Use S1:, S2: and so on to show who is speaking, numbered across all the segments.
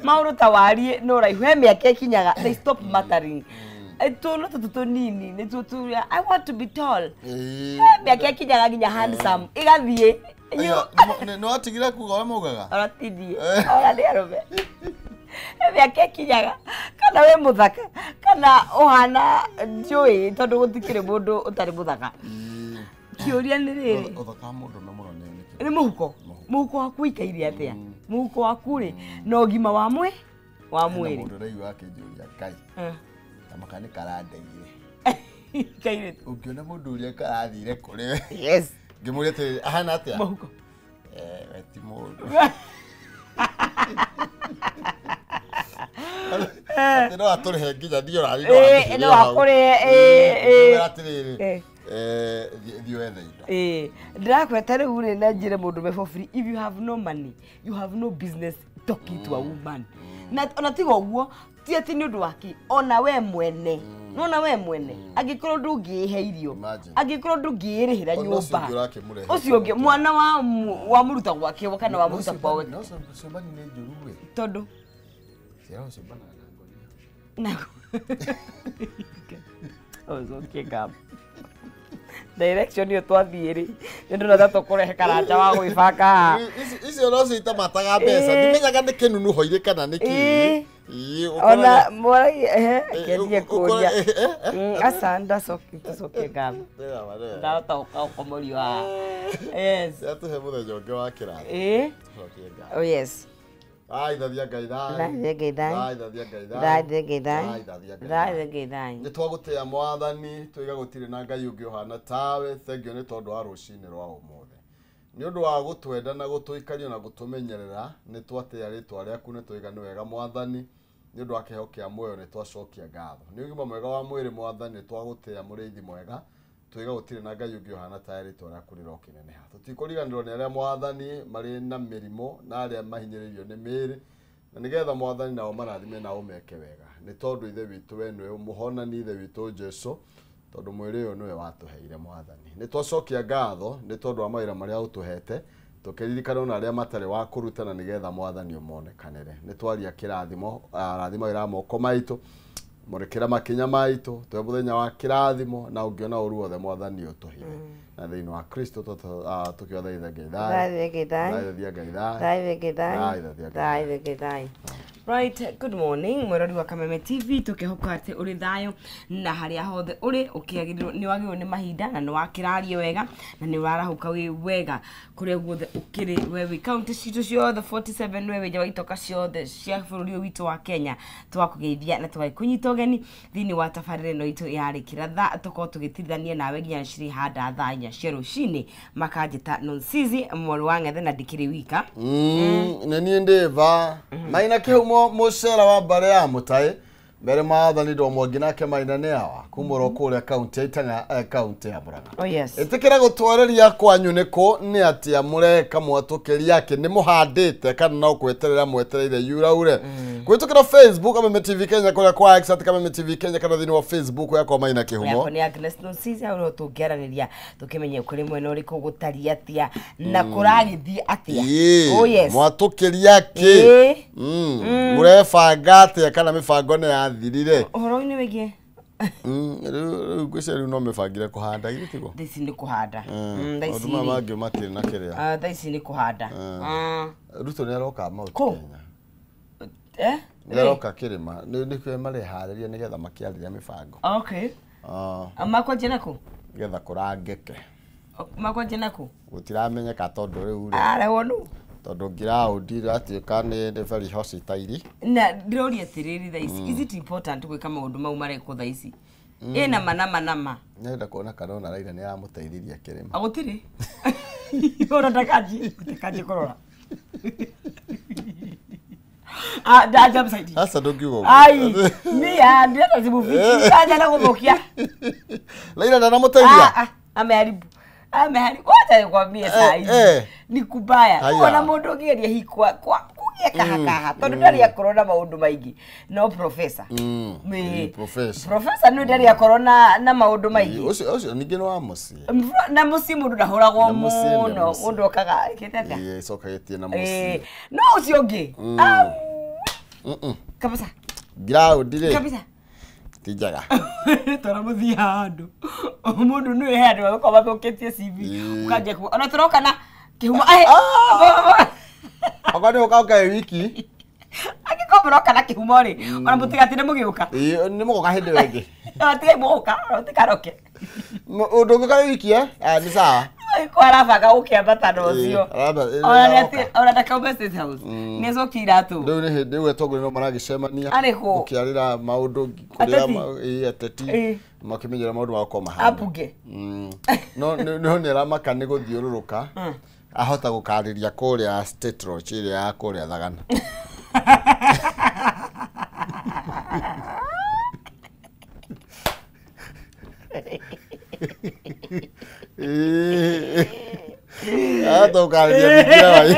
S1: Mauro tawari no raihu he miaka kinyaga they stop mattering. Etono tutu nini ne tutu I want to be tall. Miaka kinyaga ginya handsome. Igathie.
S2: No atigira kuga mugaga.
S1: Aratidie. Ora ndi arobe. Miaka kinyaga kana we muthaka kana ohana njui tondu gutikire mundu utari muthaka. Kiuria ni riri.
S2: Uthaka mundu no muno
S1: ni muhuko. Muhuko waku ikaire atia? Muhuko waku ri no gima wa mwiri.
S2: Mundu rei wake njuria kai. Makani karandeire.
S1: Kaire.
S2: Ungiona mundu uria karathire kuri.
S1: Yes.
S2: Ngimuria te ahana atia?
S1: Muhuko.
S2: Eti mundu. No atore nginya ndio rari no.
S1: No akore
S2: atiriri. Dio ethe.
S1: Ndirakweta riu ri na njire mundu me for free. If you have no money, you have no business talking to a woman. Na ona tigo guo ti ati ni undu waki ona we mwene. Nona we mwene agikorwo ndungihe irio agikorwo ndungirihira nyumba ucio ungi mwana wa muruta gwake kana wa muruta kwawe
S2: no sobani ne njuru we
S1: tondu
S2: sio sobana
S1: na ozo kigam direction yo twathiiri ndu na tato kurehe karanja wa gwibaka
S2: icio no cita mataga mbeca ndimenyaga ni kinunu hoire kana ni ki
S1: ona morai kedia kuria asanda soke gam da ta ukomori wa yes
S2: atuhe muthenya ungi wa kirathi
S1: oh yes
S2: ai thatia ngai
S1: dai
S2: ni twagutia mwathani twiga gutire na ngai ungi uhana tawe thengio ni tondu wa rucini rwa umothe ni undu wa gutwenda na gutuikaria na gutumenyerera ni twatia ritwa riaku ni twiga ni wega mwathani ni undu wa kiheho kia moyo ni twacokia ngatho ni ugima mwega wa mwiri mwathani ni twagutia muriithi mwega twiga gutire na ngai ungi uhana tawe ritwa riaku rirokineneha tutikuriganirwo ni aria mwathani mari na mirimo na aria mahinyiririo ni miri na nigetha mwathani nao marathime na umeke wega ni tondu ithe witu we niwe muhonani ithe witu Jesu tondu mwiri uyu niwe watuheire mwathani ni twacokia ngatho ni tondu wa mawira maria utuhete tukiririkana na aria matari wa kurutana nigetha mwathani umonekanire ni twaria kirathimo rathimo ira moko maitu murekera makinya maitu twe muthenya wa kirathimo na ungiona uru othe mwathani utuhire na thiini wa Kristo tukiothaitha
S1: ngai Right, good morning. Mwerori wa Kameme TV tukihoka ati uri thayo na haria hothe uri ukiagirwo ni wagirwo ni mahinda na ni wakirarie wega na ni warahuka wi wega kuria guothe ukiri wewe county citu ciothe 47 wewe jawa itoka ciothe cia bururi witu wa Kenya twakugeithia na tugikunyita ugeni thini wa tafarire no itu yari kiratha tuko tugitithania nawe ginya ciri handa thanya cia rucini makanjita nonsizi mwori wa ngethe na dikiri wika
S2: neni ndeva maina kehumo mucera wa bare ya mutai mbere maathani ndo mwangi nake maina ni awa kumuro kuria county itanga county ya Murang'a.
S1: Oh yes.
S2: Itikira gutwareria kwanyu niko ni atia mureka mwatukiria yake ni muhandite kana no kweterera mwetereire yuraure. Kwitukira Facebook Kameme TV Kenya kuria kwa X Kameme TV Kenya kana thini wa Facebook yako maina kihumo.
S1: Yako ni Agnes Nonsizi au tukiaraniria tukimenye kuri mwene uri kugutaria atia na kuragithia atia. Oh yes.
S2: Mwatukiria yake. Murefanga atia kana mifango ne yathirire.
S1: Uhoro ni wegie.
S2: Gwiceri no mefangire kuhanda gitigo.
S1: Thaici ni kuhanda.
S2: Thaici. Oduma mangi matiri na kiria.
S1: Thaici ni kuhanda.
S2: Ruto ni aroka Mount Kenya. Aroka kirima ni kwe mari hariria nigetha makiarĩria mifango.
S1: Okay. Makwanjia naku?
S2: Getha kurangeke.
S1: Makwanjia naku?
S2: Gutiramenyeka tondu riu ri.
S1: Wonu.
S2: Tondu ngiraudi atuika ni very hospital.
S1: Na ndirori atiriri thaici. Is it important gwika maundu mau mareko thaici? Ena manama.
S2: Nenda kuona kana ona Raila ni aramuteithiria kirima.
S1: Agutiri? Ora ndakaji korora. Daja msaidi.
S2: Sasa ndungiugo.
S1: Ai, ni ya ndio tazibufi. Daja na kubokia.
S2: Raila ndanamuteithia.
S1: Ameharibu. Wacha nikwambie sasa hivi. Ni kubaya. Ona mundu ngeria hikwa kwa Ekaha tondu ndari akorwo na maundu maingi no professor professor no ndari akorwo na maundu maingi
S2: ucio ningi no amuci
S1: na muci mundu ndahuragwo muno mundu okaga kitete
S2: sokagetie na muci
S1: no ucio ngi kabisa
S2: ground ri
S1: kabisa
S2: tijaga
S1: tora muthi handu mundu no handu akoma thukitie CV ukaje ku ona turoka na kihuma
S2: akani ukauka wiki
S1: akikomro kana kihuma ri ona mutigatire mugiuka
S2: ni mugoka hindi wengi
S1: atigai mugoka utikaroke
S2: ndunguka wiki ni sawa
S1: kwara banga ukiambata no cio ona ndakaume state house nezo kiratu
S2: ndu ni hindi wetogwe no maragicemania ukiarira maundu kuria ateti makimenyera maundu makoma ha
S1: abuge
S2: no ni ramaka ni guthiururuka ahota gukariria kuria state road iria ya kuria thagana Atokariria bigira wai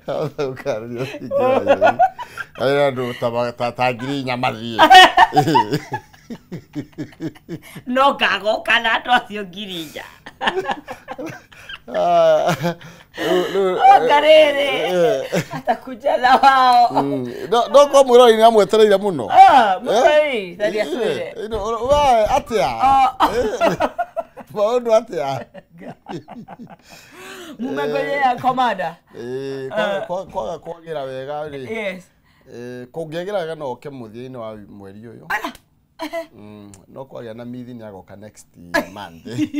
S2: atokariria bigira wai ayra ndo tagiri nyamarie
S1: no kago kana to acio ngirija Garere atakuja na wao
S2: no ko mwirori ni amwetereire muno
S1: mwirori tharia swire
S2: wa atia maundu atia
S1: mumegoye ya komanda
S2: kwaga kwagira wega ri
S1: yes
S2: kungiagira wega no ke muthia-ini wa mweri uyu no kwagia na mithi ni agoka next Monday.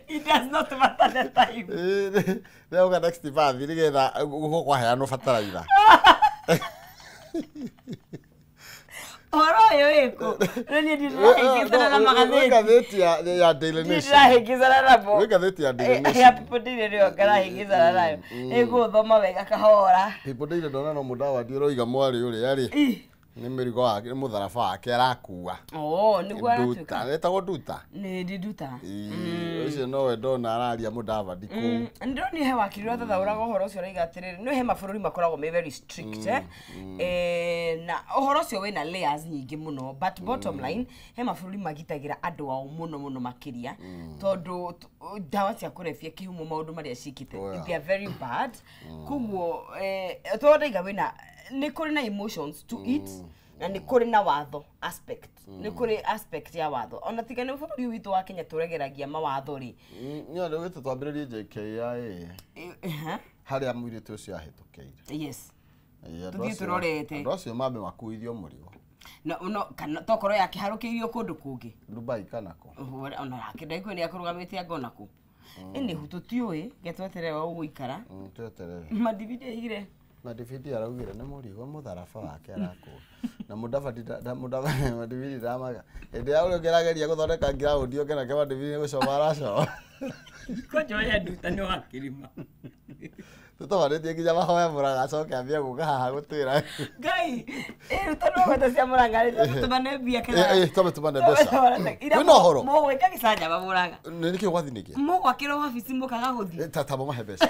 S1: It does not matter the time.
S2: Leo ka next Monday nigetha guko kwa heano fataraitha.
S1: Oro yo eko. Nani ndirahingiza na magatheti.
S2: Gatheti ya Daily Nation.
S1: Ndirahingiza na rabo.
S2: Gatheti ya Daily Nation.
S1: Ya People Daily rio ngarahingiza na nayo. Ego thoma wega kahora.
S2: People Daily ndona no mudawa ndio iga mwari uri yari. Ni mirigo wake mutharaba wake arakua
S1: niguo aratuika
S2: etagwo Nduta
S1: ni Nduta
S2: ucio nowe ndona araria Mudavadi ku
S1: ndoni he wakirirwo thathauraga uhoro ucio raiga atiriri no he mabururi makoragwo me very strict na uhoro ucio wina layers nyingi muno but bottom line he mabururi magitagira andu ao muno makiria tondu dawa cia kurefia kihumo maundu maria cikite they are very bad kuguo tondaiga wina ni kuri na emotions to it na ni kuri na watho aspect ni kuri aspect ya watho ona tigane bũrũri witũ wa Kenya turegeragia mawatho ri
S2: ni andu witu twambiririe JKIA haria mwiritu ucio ahitukeire
S1: yes tuthie turorete
S2: andu acio mambe makuithio murigo
S1: no kana tokorwo yakiharukeirio kundu kungi
S2: Dubai kanako
S1: ona yake ndaigwe ni akurugamite angona ku ini hututiui getwetere wa uguikara
S2: tweterere
S1: madivide igire
S2: na David araugire ni murigo mutharaba wake arakua na Mudavadi David ramaga ende ya ule gerageria guthondeka ground yo kena kema David gucoma araco
S1: kojo ya Nduta ni wakirima
S2: tutabarĩtie nginya mahoya Mũrang'a acoke ambie guka haha gutwĩra
S1: ngai tano weta cia Mũrang'a rĩ tumane mbia kana
S2: tumane mbeca kwĩna ũhoro
S1: mũgwĩka gĩcanjama Mũrang'a
S2: nĩkĩ gwathi nĩkĩ
S1: mũgwakĩra wabici mũkaga gũthiĩ
S2: tata mahe mbeca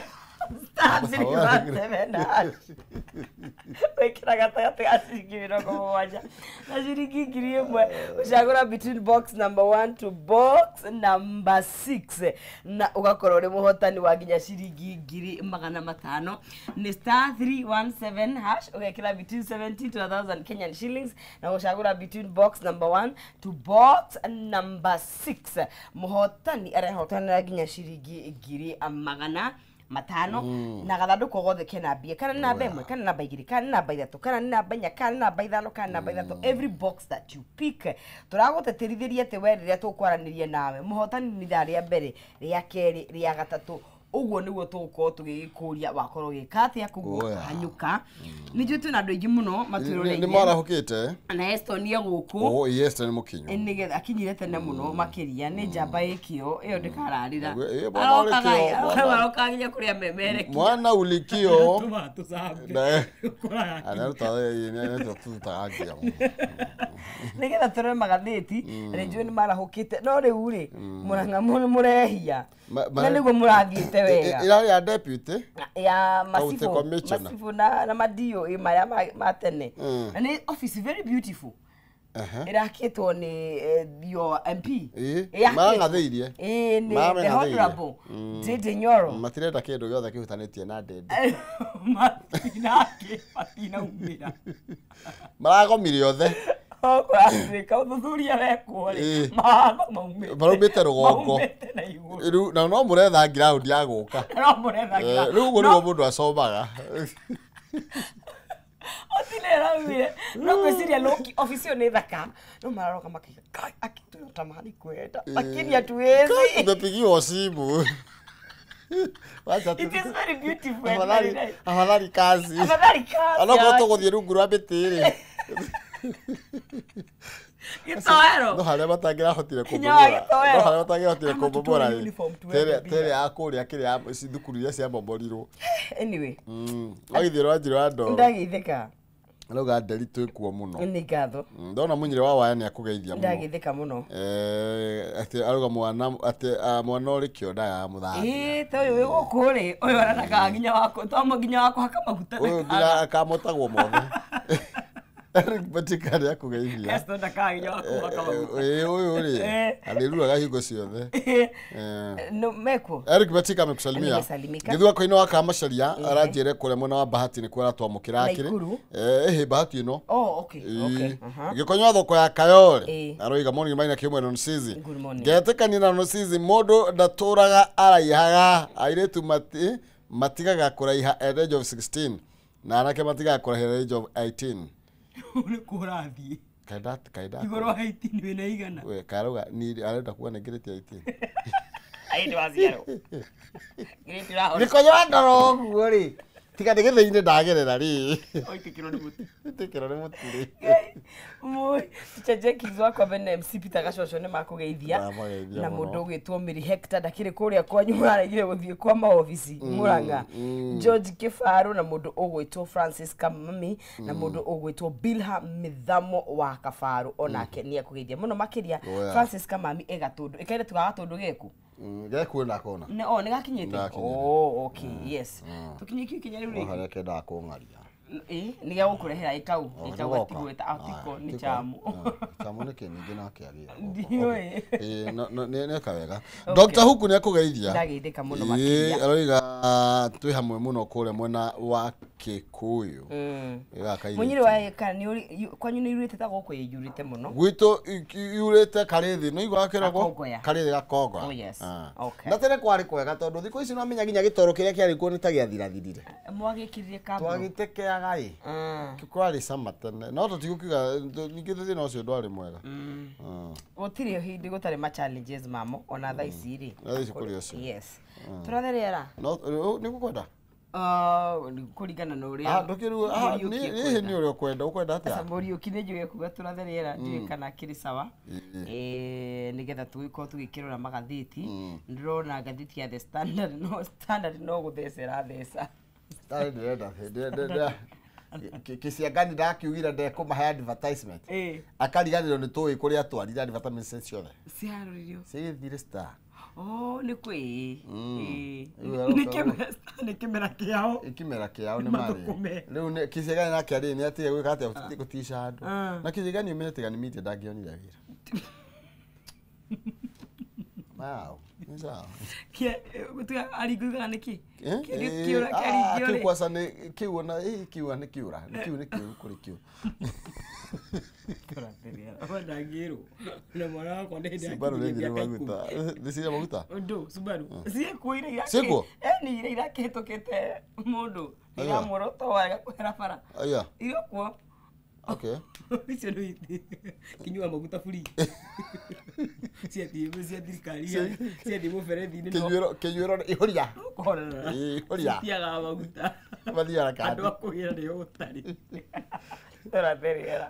S1: wekira gatagatĩ ga ciringi 70 na ciringi 1000 ucagũra between box number 1 to box number 6 na ugakorwo uri muhotani wa nginya ciringi 500 ni *317 hash ugekira between 70 to 1000 Kenyan shillings na ucagũra between box number 1 to box number 6 muhotani arehotanira nginya ciringi 500 na gathanduku gothe kena mbia kana namba imwe kana namba igiri kana namba ithatu kana namba inya kana namba ithano kana namba ithatu every box that you pick turaguteterithiria ati we riria tukwaranirie nawe muhotani ni rĩa mbere rĩa keri rĩa gatatu uguo niguo tugukorwo tugikuria wakorwo gikatia kuhanyuka nijue twina andu aingi muno matwiroreire
S2: ni marahukite
S1: na Estonia guku
S2: Estonia ni mukinyu
S1: nigetha akinyire tene muno makiria ni njamba ikio iyo ndikararira arokaginya kuria memereki
S2: mwana ulikio
S1: tuma tusambe
S2: anaruta yeye tutaagia
S1: nigetha turore magatheti nijue ni marahukite no riu ri Mũrang'a murehia Na nĩguo mũrathiĩte wega.
S2: Ĩrarĩ ya deputy
S1: Ya
S2: County Commissioner.
S1: Masifu na madio maya ma tene. Na nĩ office very beautiful. Irakĩtwo nĩ your MP.
S2: Marang'athĩirie.
S1: Nĩ the honorable Ndindi Nyoro.
S2: Matirenda kĩndũ gĩothe kĩhutanĩtie na Ndindi.
S1: Matinaumĩra.
S2: Maragomire othe.
S1: Kũratuĩka ũthuthuria wekwo rĩ,
S2: maraumĩte rũgongo. Rĩu na no mũretha ground ya gũka. Rĩu ũguo nĩguo mũndũ acomaga.
S1: Otinera wire no kwĩciria loki office ĩyo nĩ thaka no mararoka makiga akĩtũyota mari kwenda lakini hatuwezi.
S2: Tumepigiwa simu.
S1: It is very beautiful.
S2: Afadhali kazi. Anakorwo tũgũthiĩ rungu rwa mĩtĩ rĩ.
S1: Gĩtoero.
S2: No harĩa matangĩrahotire kũmbomora. No harĩa matangĩrahotire kũmbomora rĩ. Tere ya kũrĩa kĩrĩa thukuru iria cia momorirwo.
S1: Anyway.
S2: Wagithie rwanjirũ wa ndoro.
S1: Ndagithĩka.
S2: Arauga Nderi twĩkuo mũno.
S1: Nĩ ngatho.
S2: Ndona Munyiri wa Waya nĩ akũgeithia mũno.
S1: Ndagithĩka mũno.
S2: Atĩ arauga mwana ũrĩ kĩondaga mũthambia.
S1: Ta ũyũ wĩ gũkũ rĩ, ũyũ aranaga nginya wako, tomo nginya wako haka maguta.
S2: Ũyũ nginya akamotagwo mothe. Eric Batika nĩ akũgeithia.
S1: Kasto ndakaginya wako haka maguta.
S2: Ũyũ rĩ, aliruraga hingo ciothe.
S1: No meko.
S2: Eric Batika amekusalimia. Gĩthũako-inĩ wa Kamacharia aranjĩre kũrĩa mwena wa Bahati nĩ kwera twamũkĩra akĩrĩ. Bahati ĩno.
S1: Oh, okay.
S2: Gĩkonyo thoko ya Kayole. Aroiga morning maina kĩmwe na Nsizi. Ngetĩkania na Nsizi mũndũ ndatũraga araihaga airĩtu matigaga kũraiha at age of 16 na anake matigaga kũraiha at age of 18.
S1: Ule kũrathiĩ.
S2: Kaida.
S1: Igoro wa 18 wĩna igana.
S2: We karoga ni arenda kuwa na ngirĩti 18.
S1: Aindi waciarwo. Ngirĩti raho.
S2: Gĩkonyo wa ndoro ũguo rĩ. Tiga nĩ gĩthĩ-inĩ ndagerera rĩ.
S1: Oitikĩrwo nĩ mũtu.
S2: Oitikĩrwo nĩ mũtu rĩ.
S1: Mũi, Chejeki wakwa bene MC Peter Gacoco nĩ makũgeithia. Na mũndũ ũgĩtwo Mary Hector ndakĩrĩ kũrĩa kwanyu mũraregire gũthiĩ kwa maobici Mũrang'a. George Kĩbarũ na mũndũ ũgwĩtwo Francis Kamami na mũndũ ũgwĩtwo Bilham Mithamo wa Kabarũ onake nĩ akũgeithia mũno makĩria Francis Kamami egatũndũ. Ĩkaire tugagatũndũ gĩkũ.
S2: Gekuona kona.
S1: Nĩ gakinyĩte. Oh, okay, yes. Tukinyĩkio ikinya rĩu rĩngĩ.
S2: Harĩa kenda kũngaria.
S1: Nĩ gĩa gũkũrehera ĩtau atigwĩta atiko nĩ chamu.
S2: Chamu nĩ kĩningĩ na kĩagĩra.
S1: Ndiũĩ.
S2: Nĩ kawega. Dr. Huku nĩ akũgeithia.
S1: Ndageithĩka mũno makĩria.
S2: Aroiga twĩ hamwe mũno kũrĩa mwena wa Kĩkũyũ.
S1: Munyiri wa kwanyu nĩ yurĩte ta gũkũ yurĩte mũno.
S2: Gwitũ yurĩte karĩthĩ no igwa kĩroko karĩthĩ gakongo.
S1: Oh yes. Okay.
S2: Na tene kwarĩ kwega tondũ thikũ ici no amenya nginya gĩtoro kĩrĩa kĩarĩ kuo nĩ ta gĩathirathirire.
S1: Mwagĩkirire kambo.
S2: Twagĩtekeaga ĩ. Kwarĩ cama tene. No tũtigũkiuga ningĩ thĩna ũcio ndwarĩ mwega.
S1: Gũtirĩ hĩndĩ gũtarĩ ma challenges mamo ona thaa ici rĩ.
S2: Thaa ici kũrĩ ũcio.
S1: Yes. Tũrathe rĩera.
S2: No nĩ gũkwenda.
S1: Kũringana na ũrĩa.
S2: Ndũkĩrua nĩ ũrĩa ũkwenda atĩa.
S1: Mũriũki nĩ njũĩ kuga tũrathe rĩera ndiũĩ kana kĩrĩ sawa. Nĩgetha tũgĩkorwo tũgĩkĩrora magathĩti. Ndĩrona ngathĩti ya The Standard no gũthecera theca.
S2: Ndĩrenda Kĩciangani ndakiugire ndekũmahe advertisement. Akariganĩrwo nĩ tũĩ kũrĩa atwarire advertisement ciothe.
S1: Ciarũririo.
S2: Cigĩthire Star.
S1: Oh, nĩ kwĩ. Nĩ kĩmera kĩao.
S2: Kĩmera kĩao nĩ marĩ. Rĩu Kĩciangani nake arĩ nĩ atige gwĩka atĩa gũtica andũ. Na Kĩciangani ũmenye Tigani Media ndangĩonire wĩra. Wow. Nĩ sawa.
S1: Gũtiga aringuga nĩkĩ?
S2: Kĩu kwaca nĩ kĩu ona kĩu nĩ kĩũra. Kĩu nĩ kĩu kũrĩ kĩu.
S1: Ndangĩrwo. Na mwana wakwa nĩ hĩndĩ
S2: Subaru nĩ thire maguta. Nĩ cire maguta?
S1: Ndũ Subaru. Ciĩkuo ira irakĩ.
S2: Ciĩkuo?
S1: Nĩ ira irakĩhĩtũkĩte mũndũ. Ira muoroto wega kwehera bara.
S2: Aya.
S1: Ira kuo.
S2: Okay.
S1: Icio nĩ kinyua maguta free. Cia thirikari. Cia mũberethi-inĩ no.
S2: Kĩnyuĩro ihũria.
S1: Kũhorera.
S2: Ihũria.
S1: Tiaga maguta.
S2: Mathiaga kandi.
S1: Andũ akũgĩra nĩ ũtarĩ. Tũrathe rĩera.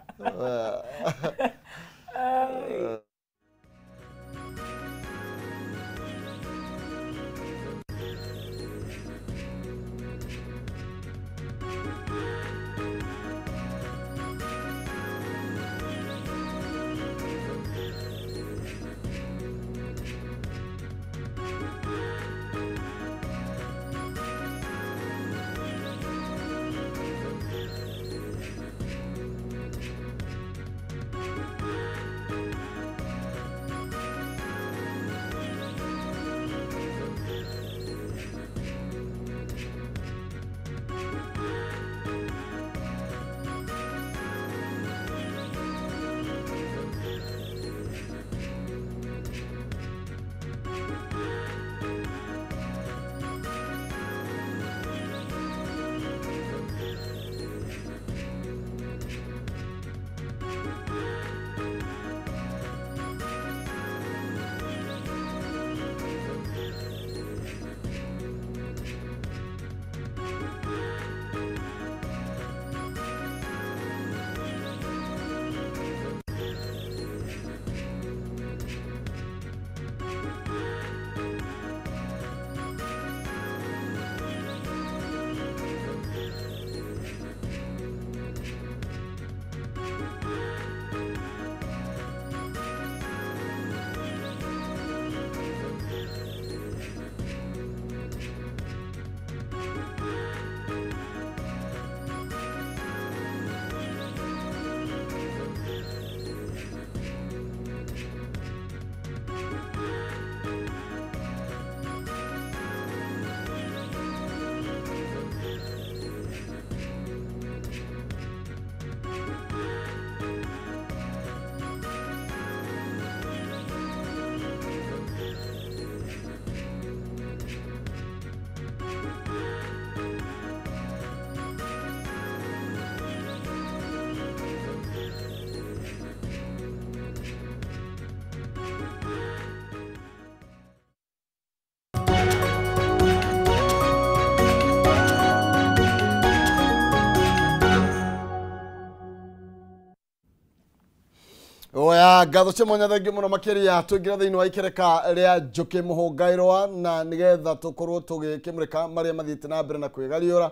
S2: ngatho cia mwanya thengi muno makiria tuingira thiini wa ikereka ria Njuki Muhungairwa na nigetha tukorwo tugikimurika maria mathiite na mbere na kwigariura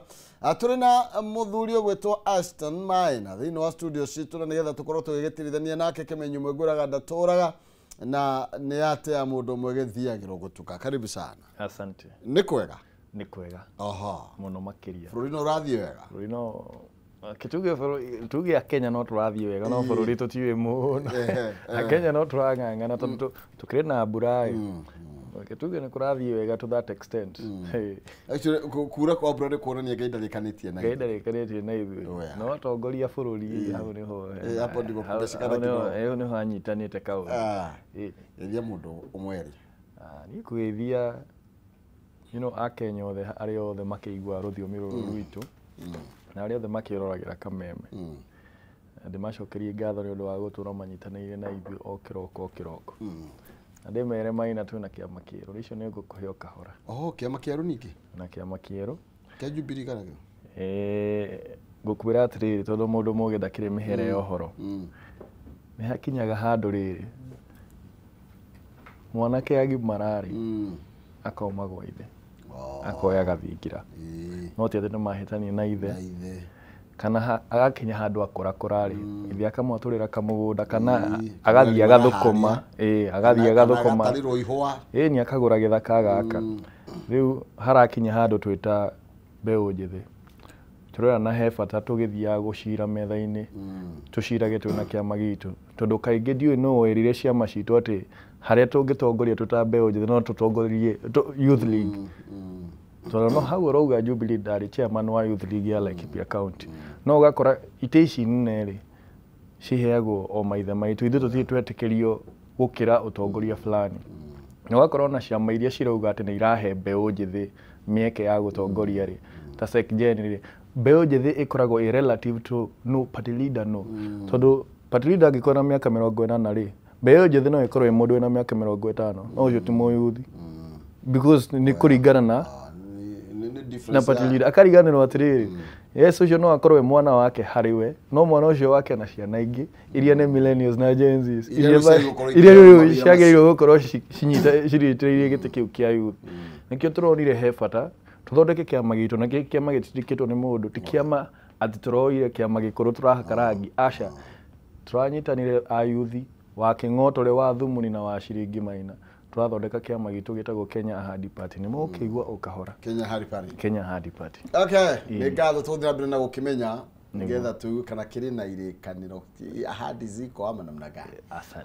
S2: turi na muthuri gwetwo Aston Maina thiini wa studio citu na nigetha tukorwo tugigitirithania nake kimenyu mweguraga ndaturaga na ni ate ya mundu mwegithiagirwo gutuka. Karibu sana.
S3: Asante.
S2: Ni kwega?
S3: Ni kwega.
S2: Aha.
S3: Muno makiria.
S2: Bururi no rathie wega?
S3: Bururi no tuge Kenya no turathie wega no bururi tutiwe muno. Kenya no turang'ang'ana tondu tukire na mbura tuge ni kurathie wega to that extent.
S2: Actually kura kwa mbura ni kuonania Ngai ndarikanitie na
S3: ithuĩ no tongoria bururi hau niho
S2: hapo ndiko kumeshikana kidogo
S3: niho anyitanite kaundu
S2: eria mundu umweri
S3: ni kwithia Akenya othe ari othe makiigua ruthiomi ruru rwitu na ari othe makiroragira kameme ndimacokerie ngatho ni undu wa gutura manyitanĩire na ithuĩ o kiroko ndimere Maina twina kiama kieru icio ni ngukuhe o kahora
S2: kiama kieru ningi
S3: na kiama kieru
S2: kia Jubilee kana
S3: ngukwira atiriri tondu mundu muge ndakire mihere ya uhoro ni hakinyaga handu riri mwanake agimarari akauma gwa ithe akoya gathingira no ti athe mahitania na ithe kana agakinya handu akorakorari ithe akamwaturira kamugunda kana agathia gathukuma agathia gathukuma ni akagura githaka gaka riu harakinya handu twita mbeu njithi turera na he bata tugithia gucira metha-ini tucirage twina kiama gitu tondu kaingi ndiui no werire ciama citu ati haria tungitongoria tutambe njithi no tutongorie Youth League tondu no hau rauga Jubilee ndari chairman wa Youth League ya Laikipia County no ugakora ite ici nene ri ciheagwo o maithe maitu ithu tuthie twetikirio gukira utongoria fulani no ugakora na ciama iria cirauga ati ni irahe mbeu njithi mieke ya gutongoria ri ta SECGEN ri mbeu njithi ikoragwo relative to no party leader no tondu party leader angikora na miaka 40 ri mbeu njithi no ikorwo mundu ena miaka 50 no ucio ti muyuthi because ni kuringana na party leader akariganirwo atiriri yes ucio no akorwo mwana wake hariwe no mwana ucio wake na ciana ingi iria ni millennials na Gen Z iria ciagĩrĩirwo gukorwo cinyitĩrĩire gĩtĩ kĩu kia youth nikio turonire he bata tuthondeke kiama gitu na kiama gĩtindĩkĩtwo nĩ mũndũ ti kiama ati turoire kiama gĩkũrũ turahaka rangi aca turanyitanire a youth wa King'otore wa Thumuni na wa Ciringi Maina turathondeka kiama gitu gitagwo Kenya Ahadi Party ni mukigwa ukahora Kenya Ahadi Party
S2: ni ngatho tuthira mbere na gukimenya nigetha tu kana kiri na irikaniro ahadi ziko ama namna gani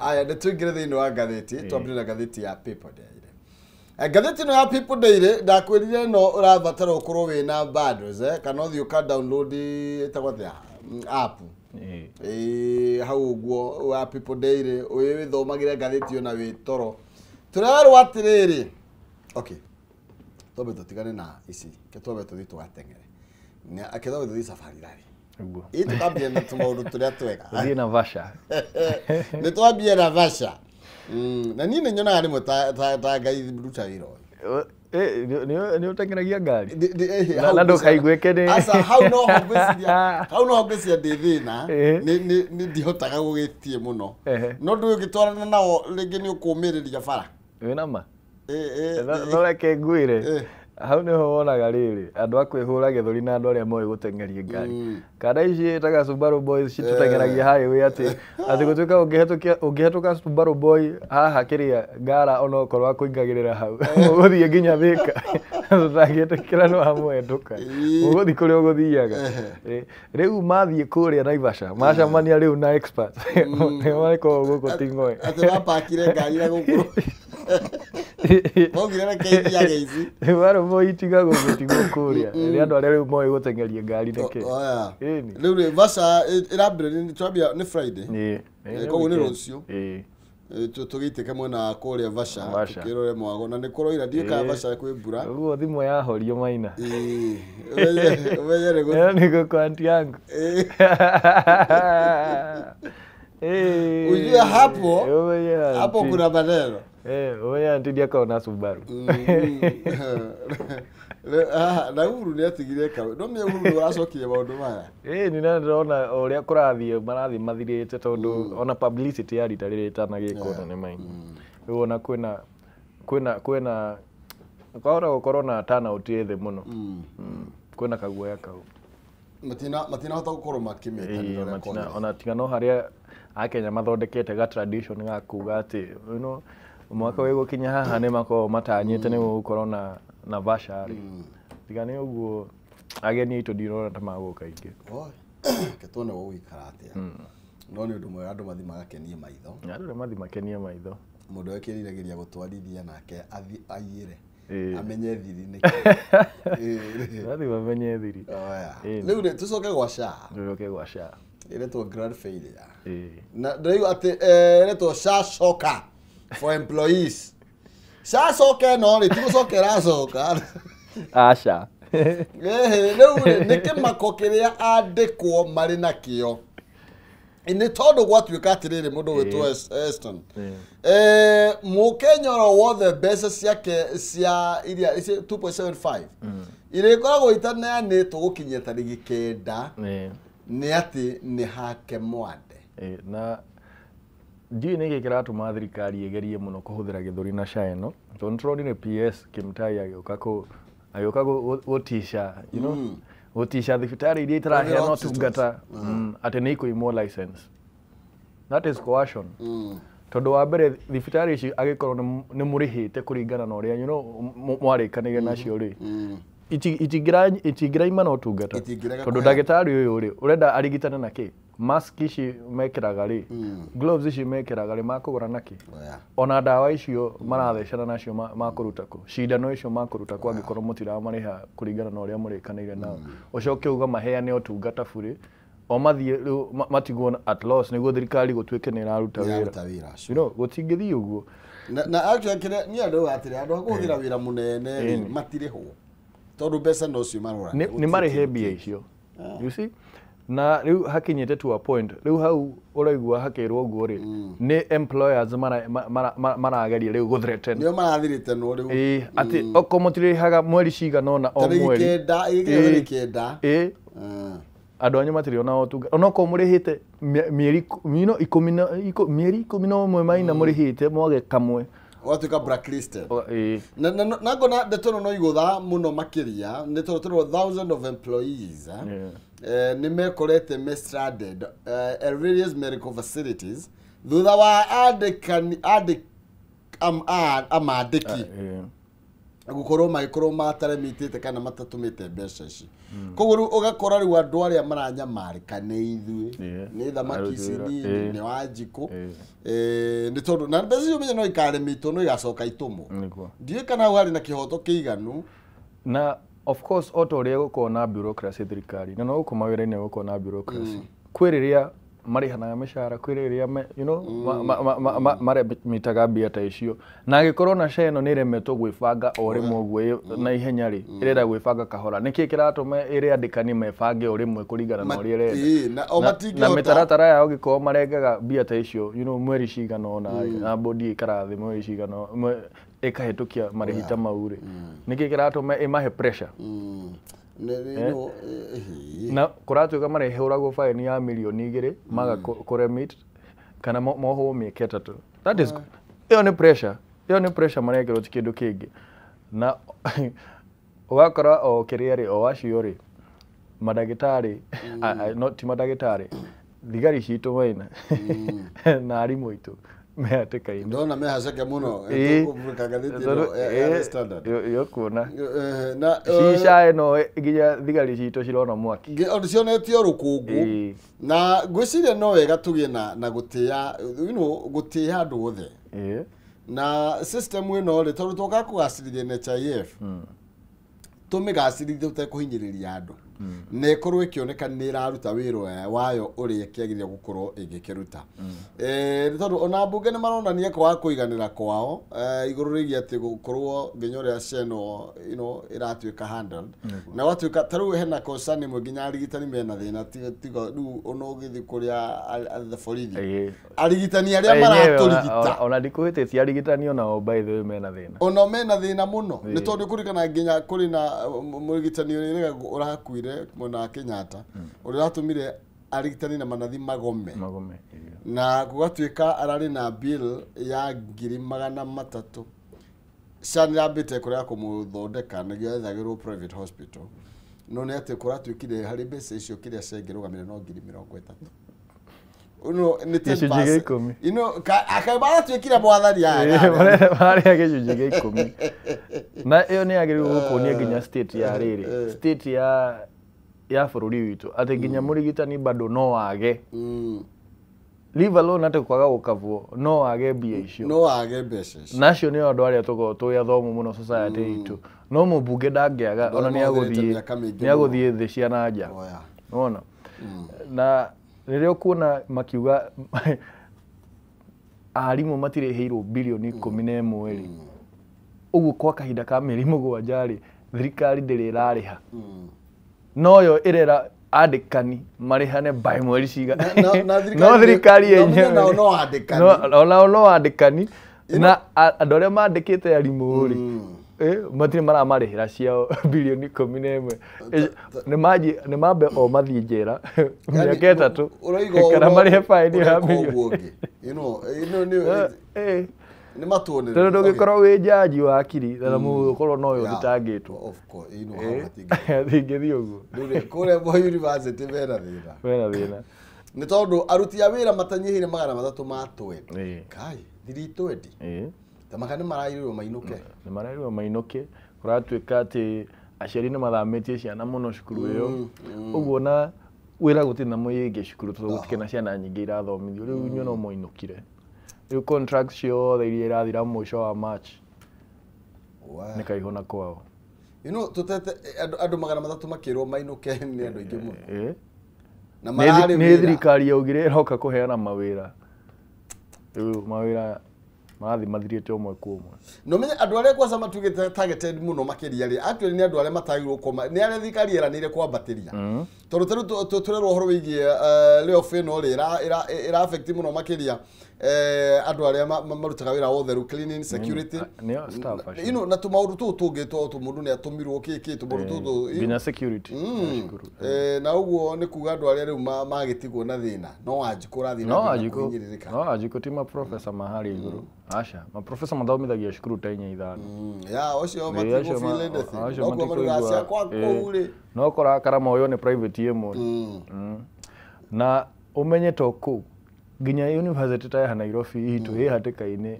S2: aya ndituingire thiini wa ngatheti twambire na ngatheti ya People Daily ngatheti no ya People Daily ndakwirire no urabatara ukorwo wina bundles kana uthio ka download itagwathia app hau guo wa People Daily uyu thomagire ngatheti yo na witoro turarwa atiriri tobe tutigane na ici ketobe tuthi tugatengere ni aketho tuthi safari rari
S3: uguo
S2: itambia na tumaundu turia twega
S3: tuthi na vasha
S2: ni twambia na vasha na nini nyonaga rimwe ta ngai ruta wira
S3: ni utengeragia ngari na ndukaigweke ni
S2: asa hau no hogwecia ndithina ni ndihotaga gugitie muno no ndu ngitwarana nao ringi ni ukumiriria bara
S3: wina ma no reke ngwire hau niho wonaga riri andu akwihura githuri na andu aria moe gutengeria ngari kada ici taga Subaru Boys citutengeragia highway ati gutwika ungihituka Subaru Boy haha kiria ngara ona okorwa kuingagirira hau uguthie nginya Thika tutagietekera no hamwe nduka uguthi kuria uguthiaga riu mathie kuria Naivasha macamania riu na expert ni mariko guku Ting'oe
S2: ati mapakire ngari na guku mogire na keithia geici
S3: waro moitiga gugutigwo kuria ri andu aria riu moe gutengeria ngari neke
S2: riu ri Vasha irambire ni twambia ni Friday koguo ni rucio tugitike mwena kuria Vasha tukirore mwago na ni kuroira ndiika Vasha kwi mbura
S3: uguo thimo yahorio Maina
S2: weyere
S3: go niko kwa anti yangu
S2: ujue hapo kuna maneno
S3: oya ntidia kaona Subaru.
S2: Na Uhuru nĩ atigire kawe. No me Uhuru ũracokirie maũndũ maya.
S3: Ni na ndĩrona ũrĩa kũrathiĩ marathi mathirĩte tondũ ona publicity ya rita rĩrĩ itanagĩka nĩ maingĩ. Rĩu ona kwĩna kwahota gũkorwo na turnout thĩ mũno. Kwĩna kaguoya kau.
S2: Matinahota gũkorwo makĩmĩtanĩra.
S3: Ona tiga no harĩa Akenya mathondekete ga tradition ga kuga atĩ mwaka ũyũ gũkinya haha nĩ makorwo matanyĩte nĩ gũkorwo na bacari. Tiga nĩ ũguo ageni aitũ ndirona ta magũka ingĩ.
S2: Ketone gũgĩikara atĩa. No nĩ ũndũ mwega andũ mathi magakenie maitho.
S3: Andũ mathi makenie maitho.
S2: Mũndũ ekĩriragĩria gũtwarithia nake athire. Amenye thiri nĩ
S3: Mathi mamenye thiri.
S2: Rĩu tũcoke gwa SHA.
S3: Tũcoke gwa SHA.
S2: Iretwo grand failure. Na rĩu atĩ iretwo SHA shocker for employees. SHA shocker no rĩ tigũcokera shocker.
S3: Aca.
S2: Rĩu nĩ kĩmako kĩrĩa andĩkwo marĩ nakĩo. Nĩ tondũ gwatuĩka atĩrĩrĩ mũndũ wĩtwo Eston. Mũkenya wothe mbeca ciake cia iria 2.75 irĩkoragwo itaneanĩtwo gũkinyia tarĩki 9 nĩ atĩ nĩ hake mwande.
S3: Na ndiũĩ nĩ gĩkĩratũma thirikari ĩgerie mũno kũhũthĩra gĩthũri na SHA ĩno tondũ nĩtũronire PS Kimtai agĩũka gũtisha gũtisha thibitarĩ iria itaraheana ũtungata atĩ nĩ ikũimwo license. That is coercion. Tondũ wa mbere thibitarĩ ici agĩkorwo nĩ mũrĩhĩte kũringana na ũrĩa mwarĩkanĩire nacio rĩ itingĩraima na ũtungata tondũ ndagĩtarĩ ũyũ rĩ ũrenda arigitane na kĩ mask ici mekĩraga rĩ gloves ici mekĩraga rĩ makũgũra na kĩ ona ndawa icio marathecana nacio makũruta kũ cindano icio makũruta kũ angĩkorwo mũtiramarĩha kũringana na ũrĩa mũrĩkanĩire nao ũcoke uga maheane ũtungata bure o mathiĩ matigwo at loss nĩguo thirikari gũtuĩke nĩ ĩraruta wĩra gũtingĩthiĩ ũguo
S2: na actually nĩ andũ atĩrĩ andũ akũhũthĩra wĩra mũnene matirĩhwo tondũ mbeca no cio marora
S3: nĩ marĩhe mbia icio you see na rĩu hakinyĩte to a point rĩu hau ũraigua hakĩrwo ũguo rĩ nĩ employers marageria rĩu gũthreaten
S2: nĩo marathreatenwo rĩu
S3: atĩ okorwo mũtirĩhaga mweri cigana ũna o mweri andũ anyu matirĩ ona ũtungata onokorwo mũrĩhĩte mĩeri 11 maina mũrĩhĩte mwage kamwe
S2: watuĩka blacklisted. Na ngona ndeto no igũtha mũno makĩria nĩ tondũ tũrĩ thousands of employees nĩ mekorete stranded at various medical facilities thutha wa amandĩki gũkorwo magĩkorwo mataremitĩte kana matatũmĩte mbeca ici. Koguo rĩu ũgakora rĩu andũ arĩa maranyamarĩka nĩ ithuĩ nĩ thamaki ici nini nĩ Wanjikũ nĩ tondũ na mbeca icio no ikaremitwo no igacoka itũmwo. Ndiũĩ kana hau harĩ na kĩhoto kĩiganu.
S3: Na of course o ta ũrĩa gũkorwo na bureaucracy thirikari na no gũkoma wĩra-inĩ gũkorwo na bureaucracy kwĩ rĩrĩa marĩhanaga mĩcara kwĩ rĩrĩa maremitaga mbia ta icio na agĩkorwo na SHA ĩno nĩ ĩremetwo gwĩbanga o rĩmwe ũguo na ihenya rĩ ĩrenda gwĩbanga kahora nĩkĩ kĩratũma ĩrĩa andĩkani mebange o rĩmwe kũringana na ũrĩa ĩrenda na mĩtaratara yao gĩkorwo marengaga mbia ta icio mweri cigana ũna na bodi ĩkarathĩ mweri cigana ĩkahĩtũkia marĩhi ta mau rĩ nĩkĩ kĩratũma ĩmahe pressure na kũratuĩka marehũragwo fine ya milioni 2 maga kũremit kana mohwo mĩaka 3 that is ĩyo nĩ pressure marekĩrwo ti kĩndũ kĩngĩ na ũgakora o kĩrĩa rĩ o acio rĩ madagĩtarĩ ti madagĩtarĩ thigari citũ maina na arimũ aitũ mehatĩka-inĩ
S2: ndona mehaceke mũno tũkũbũrĩka ngathĩti standard
S3: yokuna SHA ĩno nginya thigari citũ cirona mwaki
S2: cionetio rũkũngũ na ngwĩciria no wega tũgĩe na gũtĩĩa andũ othe na system ĩno rĩ tondũ tũka kũgacĩrithia NHIF tũmĩgacĩrithie ũtekũhinyĩrĩria andũ nä korwo ä kä oneka nä raruta wä ra wayo å rä a kä agä gå korwo ä gä kä ruta nä tondå ona mbunge nä maronania kwaga kå iganä ra kwao igå rå rägie atä gå korwo nginya å rä a ceno ä ratuä ka na watuä ka tarä u hena concern ĩmwe nginya arigitani mena thä na tiga rä u ona å gä thiä kå rä a borithi arigitani arä a maratå rigita
S3: ona ndikå hä tä tia arigitani onao by the way mena thä na
S2: ona mena thä na må no nä tondå kå rikana nginya kå rä na må rigitani å rakuire mwena wa Kenyatta å rä a ratå mire arigitani na manathi magome na gũgatuĩka ararĩ na bill ya 300,000 SHA nĩ yambĩte kũrĩa kũmũthondeka nĩguo ethagĩrwo private hospital no nĩ atĩ kũratuĩkire harĩ mbeca icio kĩrĩa cengĩrũgamire no 30,000 uno nĩ 10%. Akaĩ baratuĩkire mwathani
S3: barĩa gĩcunjĩ gĩa 10 na ĩyo nĩ yagĩrĩirwo gũkuonia nginya state ya rĩrĩ state ya bũrũri witũ atĩ nginya mũrigitani bado no wage leave alone atĩ kwaga gũkabwo no wage mbia icio
S2: no wage mbeca
S3: nacio nĩ andũ arĩa tũkoragwo tũĩ athomu mũno society itũ no mũmbunge ndangĩaga ona nĩ agũthiĩ thĩ cia na nja wona na rĩrĩa ũkuona makiuga arimũ matirĩhĩirwo bilioni 11 rĩ ũguo kwa kahinda ka mĩeri 7 rĩ thirikari ndĩrĩ ĩrarĩha no yo ĩrera andĩkani marĩhane by mweri ciga no thirikari yenyewe no andĩkani na andũ arĩa mandĩkĩte arimũ rĩ matirĩ maramarĩhĩra ciao bilioni 11 nĩ mambe o mathiĩ njera mĩaka 3 kana marĩhe faini ya milioni
S2: nĩ matuonere
S3: tondũ ndũngĩkorwo wĩ jaji wa akiri na mũkorwo no yo thitangĩtwo thingĩthiĩ ũguo
S2: kũrĩa Moi University mena thĩna nĩ tondũ aruti a wĩra matanyihĩire 300 ma 20 kai 320 tamaka nĩ marairwo mainũke kũratuĩka atĩ aciari nĩ mathamĩtie ciana mũno cukuru ĩyo ũguo na wĩra gũtirĩ na mũingĩ cukuru tondũ gũtikĩna ciana nyingĩ irathomithio rĩu inyuĩ no mũinũkire rĩu contracts ciothe iria irathira mũico wa March nĩ kaihũna kwao tutete andũ 300 makĩrwo mainũke nĩ andũ aingĩ mũno
S3: na mararĩ nĩ thirikari yaugire ĩroka kũheana mawĩra rĩu mawĩra mathi mathirĩte ũmwe kwa ũmwe
S2: no menye andũ arĩa kwanza matugĩte targeted mũno makĩria rĩ actually nĩ andũ arĩa matagĩrĩirwo koma nĩ arĩa thirikari yeranĩire kwambatĩria tondũ tũrerwo ũhoro wĩgiĩ layoff ĩno rĩ ĩra affect mũno makĩria andũ arĩa marutaga wĩra wa ũtheru cleaning security na tũmaũndũ tũu tũngĩ mũndũ nĩ atũmirwo kĩkĩ tũmaũndũ tũu
S3: nginya security
S2: na ũguo nĩ kuga andũ arĩa rĩu magĩtigwo na thĩna no Wanjikũ ũrathiĩ na kũhinyĩrĩrĩka
S3: no Wanjikũ ti maprofesa maharĩa igũrũ aca maprofesa mathomithagia cukuru ta 4-5
S2: ya ũcio matigwo filende thĩ no kuo marũgacia kwa kũu rĩ
S3: no kora karama ũyũ nĩ private ĩmwe na ũmenye to kũu nginya university ta ya Nairobi itũ ĩ hatĩka-inĩ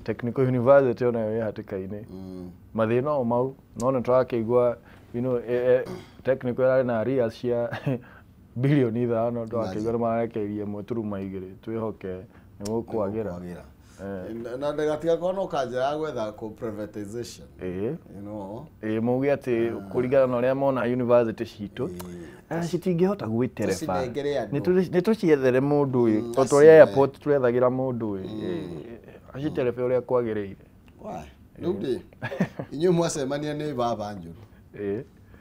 S3: technical university onayo ĩ hatĩka-inĩ mathĩna o mau no nĩ tũrakĩigua technical ĩrarĩ na arrears cia bilioni 5 tũrakĩigua nĩ marekeirie 1.2 twĩhoke nĩ gũkwagĩra
S2: na ndagatigakorwo no kanja ya gwetha privatization
S3: mauge atĩ kũringana na ũrĩa mona university citũ citingĩhota gwĩtereba nĩ tũciethere mũndũ ũyũ o ta ũrĩa airport twethagĩra mũndũ ũyũ aciterebe ũrĩa kwagĩrĩire
S2: rĩu ndĩ inyuĩ mwacemania nĩ baba njũru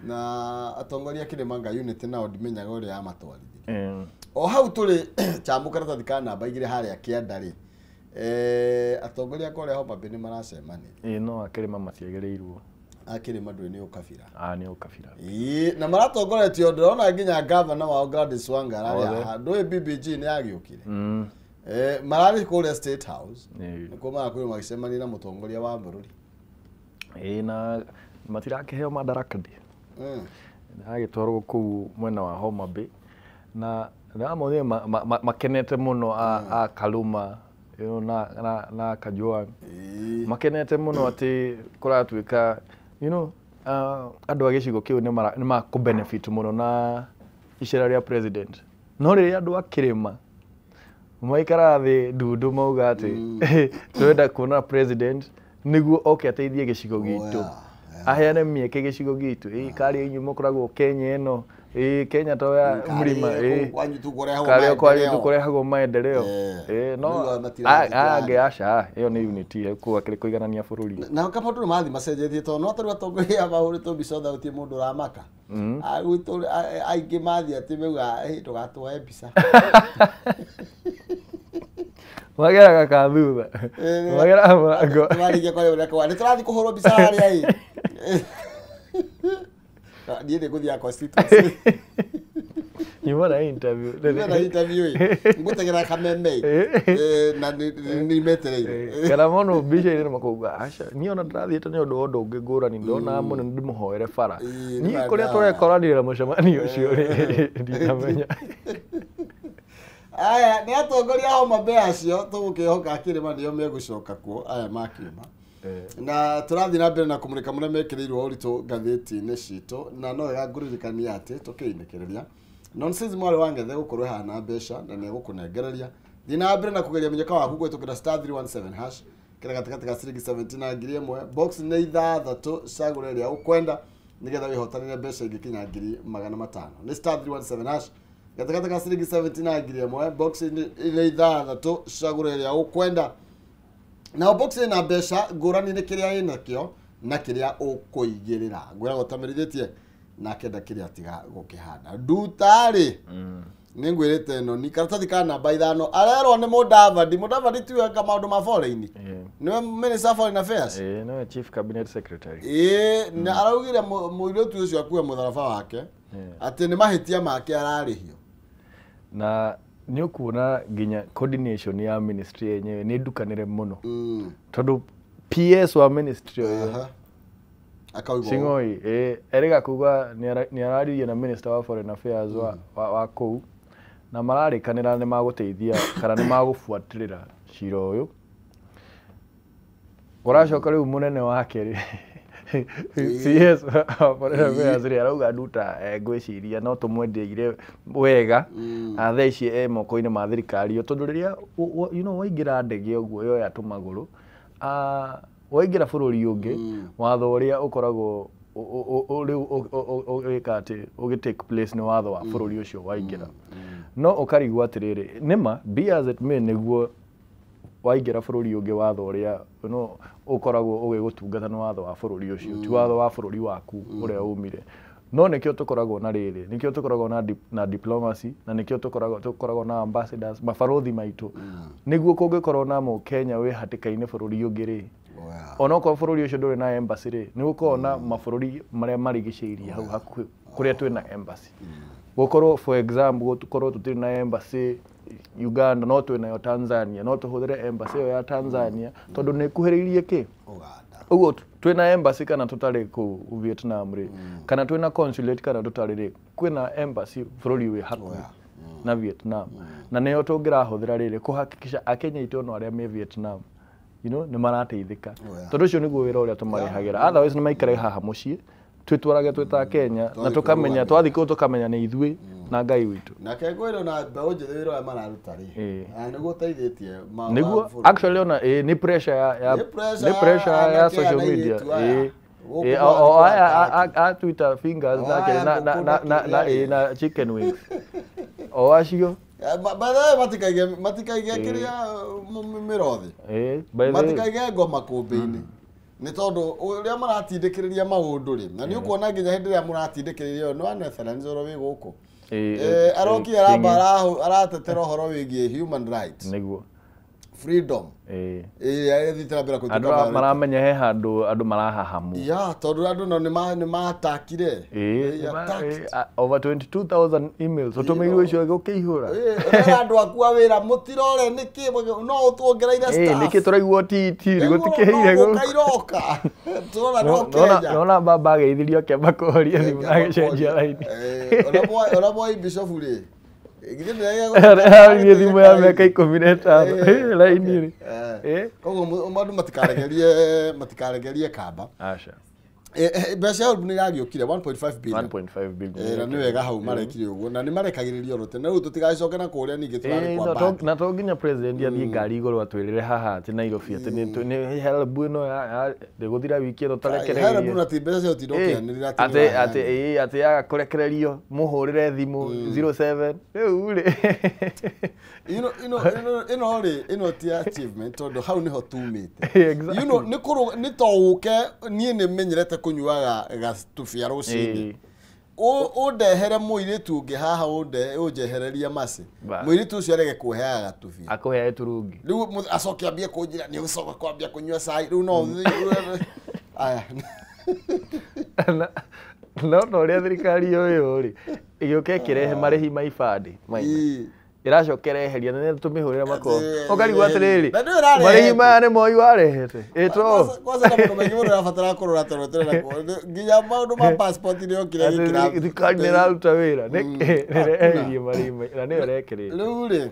S2: na atongoria Kĩrĩmanga unity nao ndimenyaga ũrĩa yamatwarithia o hau tũrĩ chamũ karatathi ka namba 2 harĩa kĩanda rĩ atongoria kũrĩa Homabay nĩ maracemania
S3: no Kĩrĩma matiagĩrĩirwo
S2: Kĩrĩma ndũĩ nĩ ũkabira
S3: nĩ ũkabira
S2: na maratongoretio ndĩrona nginya gavana wao Gladys Wanga arĩa ndũĩ BBG nĩ yagĩũkire mararĩ kũrĩa State House nĩkuo marakwĩrwo magĩcemania na mũtongoria wa bũrũri
S3: na matirakĩheo madaraka agĩtwarwo kũu mwena wa Homabay na ndĩramonire makenete mũno a Kaluma na Kajwang makenete mũno atĩ kũratuĩka andũ a gĩcigo kĩu nĩ makũbenefit mũno na icera rĩa president no rĩrĩa andũ a Kĩrĩma maikara thĩ ndundu mauga atĩ twenda kuona president nĩguo oke ateithie gĩcigo gitũ aheane mĩeke gĩcigo gitũ karĩ inyuĩ mũkoragwo Kenya ĩno Kenya to ya mlima
S2: kwanyu tu kureha
S3: kale kwanyu kureha maendeleo no angeaca iyo ni unity kwa kile kuiganania bururi
S2: na kama tu mathi macenjetie to no taru atongoria bahuri to bico thauti mundu ramaka agwitu aingi mathi ati meuga tugatwoe mbica
S3: mageraga kathutha magera murango
S2: twarigia kwa ule kwa ni turathi kuhurwo mbica hari ai ndiye de kuthia constituency
S3: Nyumana interview.
S2: Nyumana interview. Ngutegera kameme. Na ni metereire.
S3: Kana mono bisha ire makuga acha. Niona ndathiete ni undu undu ngigurani ndona muno ndimuhoere bara. Ni kuria turekoranire mucemanio ucio ri ndinamenya.
S2: Aya ni atongoria Homa Bay acio tugukihoka akirima nio megucoka kuo aya makiuma. Na turathi na mbere na kumurika muria mekirirwo uritu ngatheti-ini citu na no gaguririkania ati tukiinekereria nonsense mwale wangethe gukorwo hana mbeca na ne gukunengereria thina mbere na kugeria menyeka waku gwetukira *317# kira gatakati ga ciringi 17 na ngiri imwe box ni ithathatu cagureria ukwenda nigetha wihotanire mbeca ingikinya ngiri 500 ni *317# gatakati ga ciringi 17 na ngiri imwe box ni ithathatu cagureria ukwenda na box ina mbeca ngurani ni kiria ina kio na kiria ukuigirira ngwira gotamirithietie na kenda kiria tiga gukihanda ndutari ningwirite no ni karatathi kana namba 5 arerwo ni Mudavadi tuweka maundu ma foreign niwe minister of foreign affairs
S3: no chief cabinet secretary
S2: na araugire muiretu ucio akuwe mutharafa wake ati ni mahitia make ararihio
S3: na ni ukuona ginya coordination ya ministry yenyewe ni ndukanire muno tondu PS wa ministry oyo
S2: akaugo
S3: Sing'oei erega kuga ni araririe na minister wa foreign affairs wa kou na mararikanira ni maguteithia kana ni magufuatirira cira uyu uracoka riu munene wake ri CS foreign affairs ri arauga nduta ngwiciria no tumwendeire wega atheci moko-ini ma thirikari tondu riria waingira ndege uguo yo yatumaguru waingira bururi ungi watho uria ukoragwo ukati take place ni watho wa bururi ucio waingira no ukarigwa atiriri nima be as it may niguo waingira bururi ungi watho uria ukoragwo ugigutungata ni watho wa bururi ucio ti watho wa bururi waku uria umire no nikio tukoragwo na riri nikio tukoragwo na diplomacy na nikio tukoragwo na ambassadors mabarothi maitu niguo kungikorwo na mu Kenya wi hatikaine bururi ungi ri ona ko bururi ucio nduri na embassy ri ni gukorwo na mabururi maria marigiceirie hau hakuhi kuria twina embassy gukorwo for example tukorwo tutiri na embassy Uganda no twina Tanzania no tuhuthire embassy ya Tanzania tondu ni kuhiririe ki uguo twina embassy kana tutari ku Vietnam ri kana twina consulate kana tutari ri kwina embassy bururi wi hakuhi na Vietnam na neyo tungirahuthira riri kuhakikisha akenya itu no aria me Vietnam ni marateithika tondu ucio niguo wira uria tumarihagira otherwise ni maikare haha mucii twitwarage twita Kenya na tukamenya twathi ku tukamenya ni ithui na Ngai witu
S2: na kegwiro na mbeũ njĩthĩ wĩra ũrĩa mararuta rĩ nĩguo ũteithĩtie
S3: nĩguo actually ona ni pressure ya social media a Twitter fingers na chicken wings o acio
S2: matikaige kiria mirothi matikaige ngoma kumbi-ini ni tondu uria maratindikiriria maundu ri na ni ukuona nginya hindi ria muratindikiriria no anethana nzoro wi guku aroki aratetera uhoro wigie human rights
S3: niguo
S2: freedom thitira mbere kutuka
S3: andu maramenya he andu marahahamu
S2: tondu andu no ni matakire
S3: over 22,000 emails utumirwe icio gukihura
S2: andu akua wira mutirore niki no utuongereire staff
S3: niki turaigwo titi gutikiheire
S2: gukairoka turona no Kenya
S3: nona baba ageithirio kemba kuhoria thimu na gicenjia line
S2: ona boy bishop ri
S3: Ni thimu ya miaka 15 laini ri
S2: koguo mandu matikaregerie kamba
S3: acha
S2: Mbeca HELB nĩ ĩragĩũkire 1.5 billion.
S3: 1.5 billion.
S2: Na nĩ wega hau marekire ũguo na nĩ marekagĩrĩria rote na rĩu tũtigacoke na kũrĩa ningĩ tũrarĩ kwa bank.
S3: Na to nginya president athiĩ ngari igũrũ atwĩrĩre haha atĩ Nairobi atĩ nĩ HELB ĩno ndĩgũthira wiki ĩno tarekererio.
S2: HELB na ti mbeca cio tindokianĩrĩra
S3: atĩ yaga kũrekererio mũhũrĩre thimũ 07 rĩu rĩ.
S2: ĩno ti achievement tondũ hau nĩho tumĩte. Nĩ tũũke niĩ nĩ menyerete kũnyuaga gatubia rũcinĩ. Ũndehere mũirĩtu ũngĩ haha ũnjehereria maci. Mũirĩtu ũcio arege kũheaga gatubia.
S3: Akũheaga turungi.
S2: Rĩu acoke ambie kũnjĩra nĩ ũcoka kwambia kũnyua cai rĩu no aya.
S3: No ũrĩa thirikari ũyũ rĩ ĩgĩũka ĩkĩrehe marĩhi ma ibandĩ maina. Iracokereheria nene tumihurira mako ukarigwa atiriri marĩhi maya nĩ moi warehete
S2: kwanza na mũndũ maingĩ mũndũ arabatara kũrora toro na nginya maũndũ ma passport nĩ okire gĩkira
S3: thirikari nĩ ĩraruta wĩra nĩeherie marĩhi na nĩyo ĩrekĩrĩte
S2: rĩu rĩ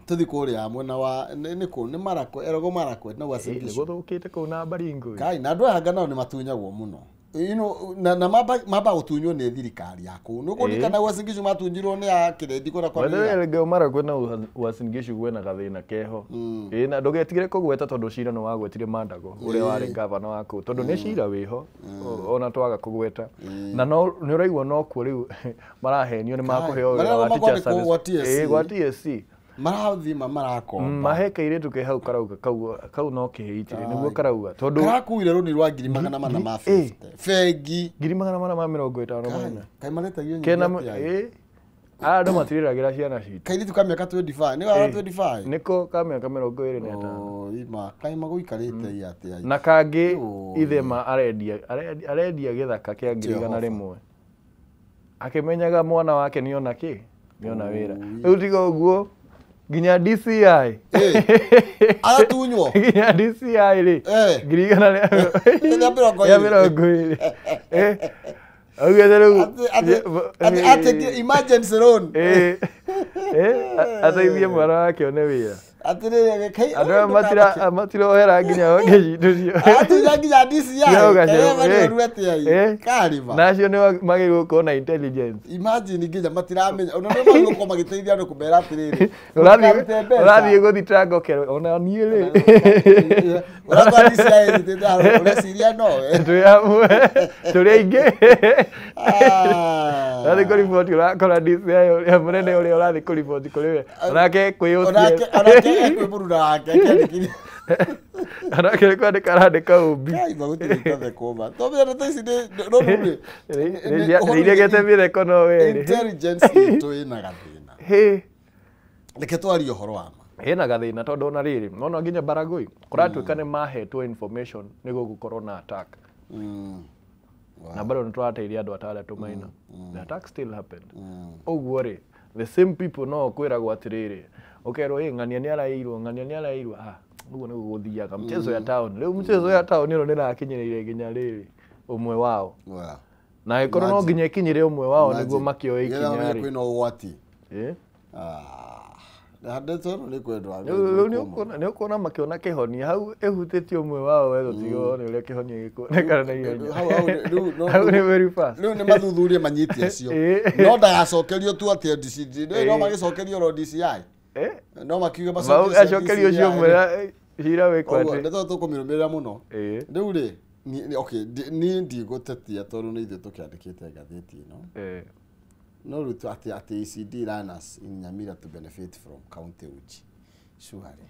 S2: tuthi kũrĩa mwena wa nĩ Marakwet Erogo Marakwet na Uasin-Gishu
S3: gũthũkĩte kũu na Baringo
S2: kai na andũ aya ngana nĩ matunyagwo mũno na mamba gũtunywo nĩ thirikari ya kũu nĩ kũndikana Uasin-Gishu matunyirwo nĩ ya kĩrendi kũra kwa
S3: wĩra Erogo Marakwet na Uasin-Gishu kwĩna gathĩna keho na ndũgetigĩre kũgweta tondũ cira nĩ wagwetire Mandago ũrĩa warĩ gavana wa kũu tondũ nĩ cira wĩho ona twaga kũgweta na nĩ ũraigua no kuo rĩu marahenio nĩ makũheo wĩra wa teacher service gwa TSC
S2: marathima marako
S3: maheke iretu ke hau karauga kau no kihitire niguo karauga tondu
S2: karakuire runi rwa 450 fegi
S3: 450 maina
S2: kai maretagio
S3: kena ado matiriragira ciana citu
S2: kai tu kamya ka 25 ni wa 25
S3: niko kamya ka 25
S2: ima kai maguikarite iatia
S3: na kangi ithema arendia githaka kia ngirigana rimwe akimenyaga mwana wake niona ki niona wira riu tiga uguo ginya DCI
S2: aratunywo
S3: ginya DCI ri ngirigana ya mirongo
S2: ate emergency loan
S3: ataithie mwana wake one wira
S2: atirire kai
S3: matirohera nginya onge citu cio
S2: atunya nginya DCI kariba
S3: nacio nĩ magĩrĩirwo gũkorwo na intelligence
S2: imagine nginya matiramenya ona no magĩkorwo magĩteithia andũ kũmera atiriri
S3: ũrathiĩ gũthitanga ũkerwo ona niĩ rĩ
S2: ũrathiĩ DCI ndĩndaro ũreciria no
S3: tũrĩ aingĩ ũrathiĩ kũriboti ũrakora DCI ũrĩa mũnene ũrĩa ũrathiĩ kũriboti kũrĩ we onake kwĩyũkia
S2: kwĩmũruna wake akĩandĩkithia
S3: anake kwandĩka arandĩka ũmbi
S2: magũtirĩte kũma tũmĩra taici no
S3: iregete mĩtheko no weri
S2: intelligence itũ ĩna gathĩna reke twarie ũhoro wa ma
S3: hena gathĩna tondũ ona rĩrĩ nona nginya Baragoi kũratuĩka nĩ mahetwo information nĩguo gũkorwo na attack na bado nĩ tũrateithia andũ atandatũ maina the attack still happened ũguo rĩ the same people no kwĩragwo atĩrĩrĩ ukerwo ng'ania nĩ arairwo ũguo nĩ gũgũthiaga mchezo ya town rĩu mchezo ya town ĩno nĩrakinyĩrĩire nginya rĩrĩ ũmwe wao na ĩkorwo no nginya ikinyĩre ũmwe wao nĩguo makĩoe ikinya rĩ
S2: kwĩna ũgwati
S3: nĩ ũkuona makĩona kĩhonia hau ĩhutĩtie ũmwe wao wetho tigo nĩ ũrĩa kĩhonia gĩkuonekana na ihenya hau nĩ very fast
S2: rĩu nĩ mathuthurie manyiti acio no ndagacokerio tu atĩ DCI no magĩcokerio ro DCI no makiuge
S3: acokerio ũcio ũmwe cira wĩkwo atĩ
S2: nĩ tondũ tũkũmĩrũmĩrĩra mũno rĩu rĩ niĩ ndigũtetia tondũ nĩ ithuĩ tũkĩandĩkĩte ngathĩti ĩno no rĩu atĩ ECD runners in Nyamira to benefit from county uchi surely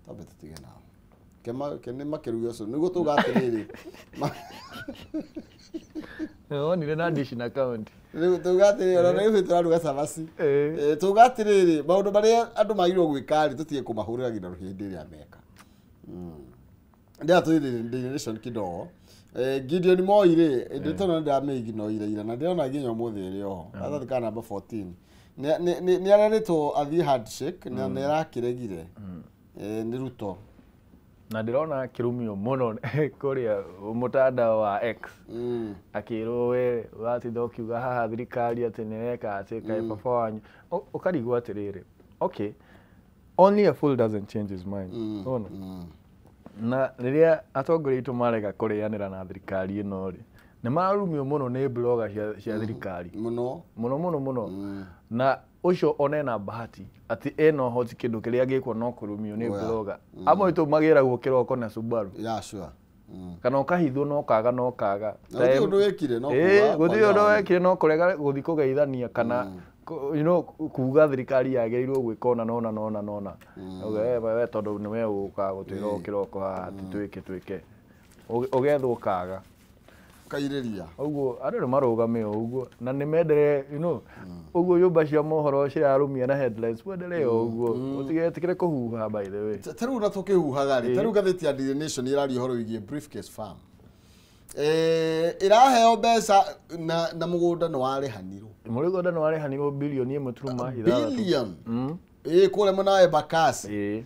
S2: tabe tutige nao kene makeruga so nĩguo tũgatirĩrĩ
S3: onire na dish na account
S2: rĩu tũgatirĩrĩ ona rĩu tũraruga cabaci tũgatirĩrĩ maũndũ marĩa andũ magĩrĩirwo gwĩka tũtige kũmahũrĩra nginya hĩndĩ ĩrĩa meka ndia tũthĩ nation kidogo Gideon Moi rĩ ndĩtona ndamĩigino ira na ndĩrona nginya mũthĩ ĩrĩ oho athathika namba 14 nĩ ararĩtwo athiĩ handshake na nĩ arakĩregire nĩ Ruto
S3: na ndĩrona kĩrumio mũno kũrĩa mũtandao wa X akĩrwo we watinda ũkiuga haha thirikari atĩ nĩreka atĩ kaĩ baba wanyu ũkarigwo atĩrĩrĩ okay only a fool doesn't change his mind na riria atongoria itu marega kurianira na thirikari ino ri ni marumio muno ni blogger cia thirikari muno na ucio onena bahati ati eno hoti kindu kiria gikwo no kurumio ni blogger amwe itu magira gukiroko na Subaru kana ukahithwo no kaga
S2: guthi undu wekire no
S3: guthi undu wekire no kurega guthi kugeithania kana kuga thirikari yagerirwo gwikona nona we tondu niwe uka gutwira kiroko ha twike ugethwo kaga
S2: kairiria
S3: uguo andu marugame uguo na nimendere uguo nyumba cia mohoro cirarumia na headlines wendere uguo utigetikire kuhuha by the way
S2: taru na tukihuhaga ri taru gatheti ya The Nation irari horo wigie Briefcase Farm iraheo mbeca na mugunda no warehanirwo
S3: mugunda no warehanirwo bilioni 1.6
S2: billion kule mona Embakasi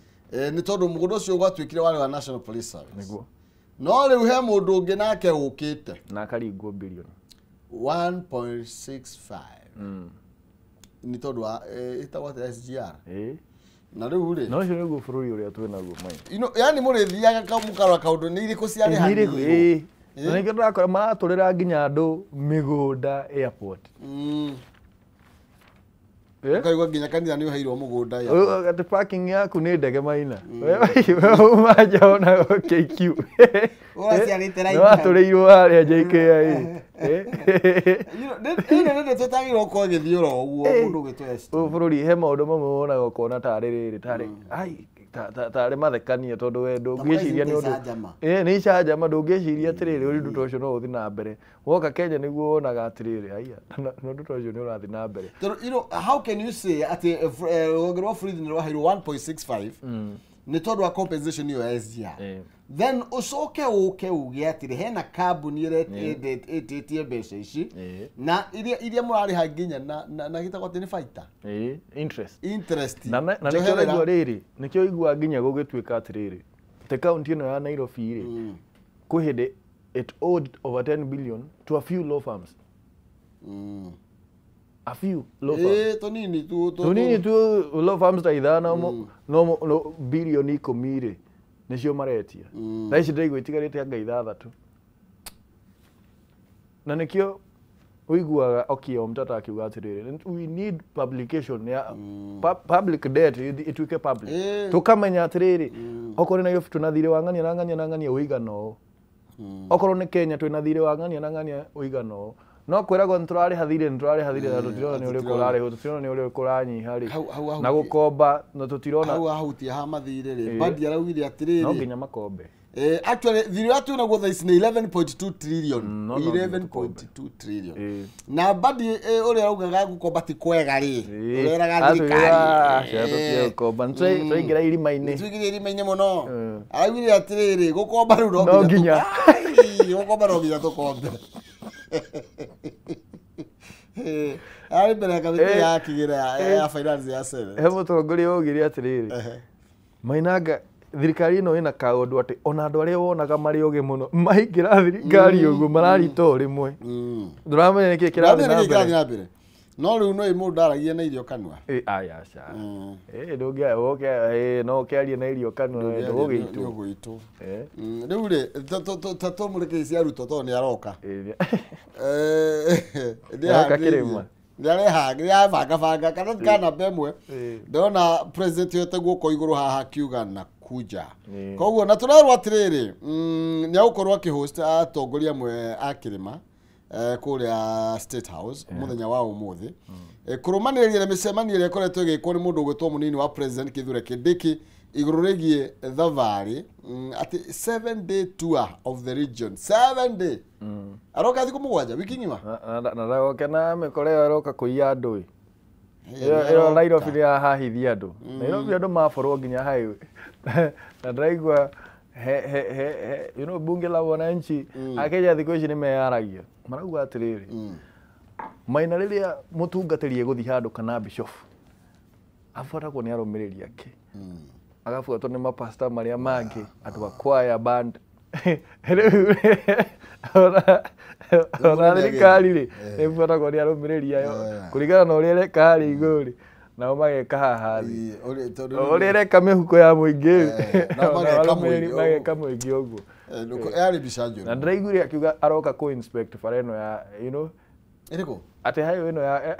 S2: ni tondu mugunda ucio gwatwikire wale wa National Police Service
S3: niguo
S2: no riu he mundu ungi nake ukite
S3: na akaringwo bilioni
S2: 1.65 ni tondu wa itagwa SGR na riu ri
S3: no cio niguo bururi uria twina guo mai
S2: yani murithiaga kamukaro kaundu ni iriku ciari hani
S3: na ningĩ ndakora maraturĩra nginya andũ mĩgũnda airport
S2: ukaigua nginya kanitha nĩ ũheirwo mũgũnda
S3: ati parking yaku nĩ ndege Maina wewe umanja ona KQ watũrĩirwo harĩa JKIA
S2: nĩ tũtagĩrwo kwa gĩthiũra ũguo mũndũ ũgĩtwesta
S3: bũrũri he maũndũ mamwe wonaga ũkona tarĩ rĩrĩ tarĩ tarĩ mathekania tondu we ndũngĩciria nĩ ũndũ nĩ icanjama ndũngĩciria atĩrĩrĩ ũndũ ta ũcio no ũthiĩ na mbere woka Kenya nĩguo wonaga atĩrĩrĩ haiya ũndũ ta ũcio nĩ ũrathiĩ na mbere
S2: how can you say atĩ rũhonge rwa borithi nĩ rwaheirwo 1.65 nĩ tondu wa compensation ĩyo SGR then ucoke uke uge atĩrĩ hena kambuni ĩtĩtie mbeca ici na iria mũrarĩha nginya na gĩtagwo atĩ nĩ baita interest
S3: na nĩkĩo raigua rĩrĩ nĩkĩo igua nginya gũgĩtuĩka atĩrĩrĩ te kaunti ĩno ya Nairobi rĩ kwĩ hĩndĩ it owed over 10 billion to a few law firms a few law firms
S2: tonini
S3: tu law firms ta ithano no bilioni 10 rĩ nicio maretia thaa ici ndaigua itigarĩte anga ithathatũ na nĩkĩo uiguaga okio mtata akiuga atĩrĩrĩ we need publication ya public debt ituĩke public tukamenya atĩrĩrĩ okorwo na Nairobi tunathire wang'ania uigana ũũ okorwo nĩ Kenya twĩna thirĩ wang'ania uigana ũũ no kwĩragwo nĩtũrarĩha na tũtirona nĩ ũrĩkũ ũrarĩhwo tũtirona nĩ ũrĩkũ ũranyiha rĩ na gũkomba na tũtirona
S2: hau ahuti ha mathirĩ rĩ bandi araugire atĩrĩrĩ
S3: no nginya makombe
S2: actually thirĩ wa twĩna guo thaa ici nĩ 11.2 trillion 11.2 trillion na bandi ũrĩa araugaga gũkomba ti kwega rĩ ũreraga thirikari
S3: gũkomba nĩtwaingĩra
S2: irima-inĩ mũno araugire atĩrĩrĩ gũkomba rĩu
S3: no nginya
S2: gũkomba no nginya tũkombe ari mbere kamĩtĩ ya kĩgĩra ya finance ya Senate
S3: he mũtongoria augire atĩrĩrĩ Mainanga thirikari ĩno ĩna kaũndũ atĩ ona andũ arĩa wonaga marĩ ũgĩ mũno maingĩra thirikari ũguo mararita o rĩmwe ndũramenya nĩkĩĩ kĩrathiĩ na mbere
S2: no rĩu no mũndũ ndaragia na irio kanua
S3: aca ndũngĩaya woke no ũkĩaria na irio kanua ndũgũgĩitwo
S2: rĩu rĩ tũmũrĩkĩi cia Ruto tondũ nĩ aroka
S3: kĩrĩma
S2: nĩarebanga kana namba ĩmwe ndĩrona president yote guoko igũrũ haha kiuga na kuja koguo na tũrerwo atĩrĩrĩ nĩ agũkorwo akĩhost atongoria amwe a kĩrĩma kũrĩa State House mũthenya wa ũmũthĩ kũrũmanĩrĩria na mĩcemanio ĩrĩa ĩkoretwo ĩgĩkwo nĩ mũndũ ũgwĩtwo mũnini wa president Kithure Kindiki igũrũ rĩgiĩ thabarĩ atĩ 7-day tour of the region 7-day aroka thikũ mũgwanja wiki ng'ima
S3: na ndagoke na mĩkora ĩyo aroka kũiya andũ ĩyo Nairobi nĩ yahahithia andũ Nairobi andũ maborwo nginya highway na ndaigua bunge la wananchi Akenya thikũ ici nĩ meyaragia marauga atĩrĩrĩ Maina rĩrĩa mũtungatĩri egũthiĩ handũ kana bishop abuatagwo nĩ arũmĩrĩri ake agabuatwo nĩ mapasta marĩa mangĩ andũ a choir band ona thirikari rĩ ĩbuatagwo nĩ arũmĩrĩri ayo kũringana na ũrĩa ĩreka harĩa igũrũ rĩ nao mageka haha ũrĩa reka mĩhuko ya mũingĩ mageka mũingĩ ũguo
S2: yarĩ mbica njũru
S3: na ndĩraiguire akiuga aroka kũ inspect bara ĩno ya
S2: ĩrĩkũ
S3: ati hayo ĩno ya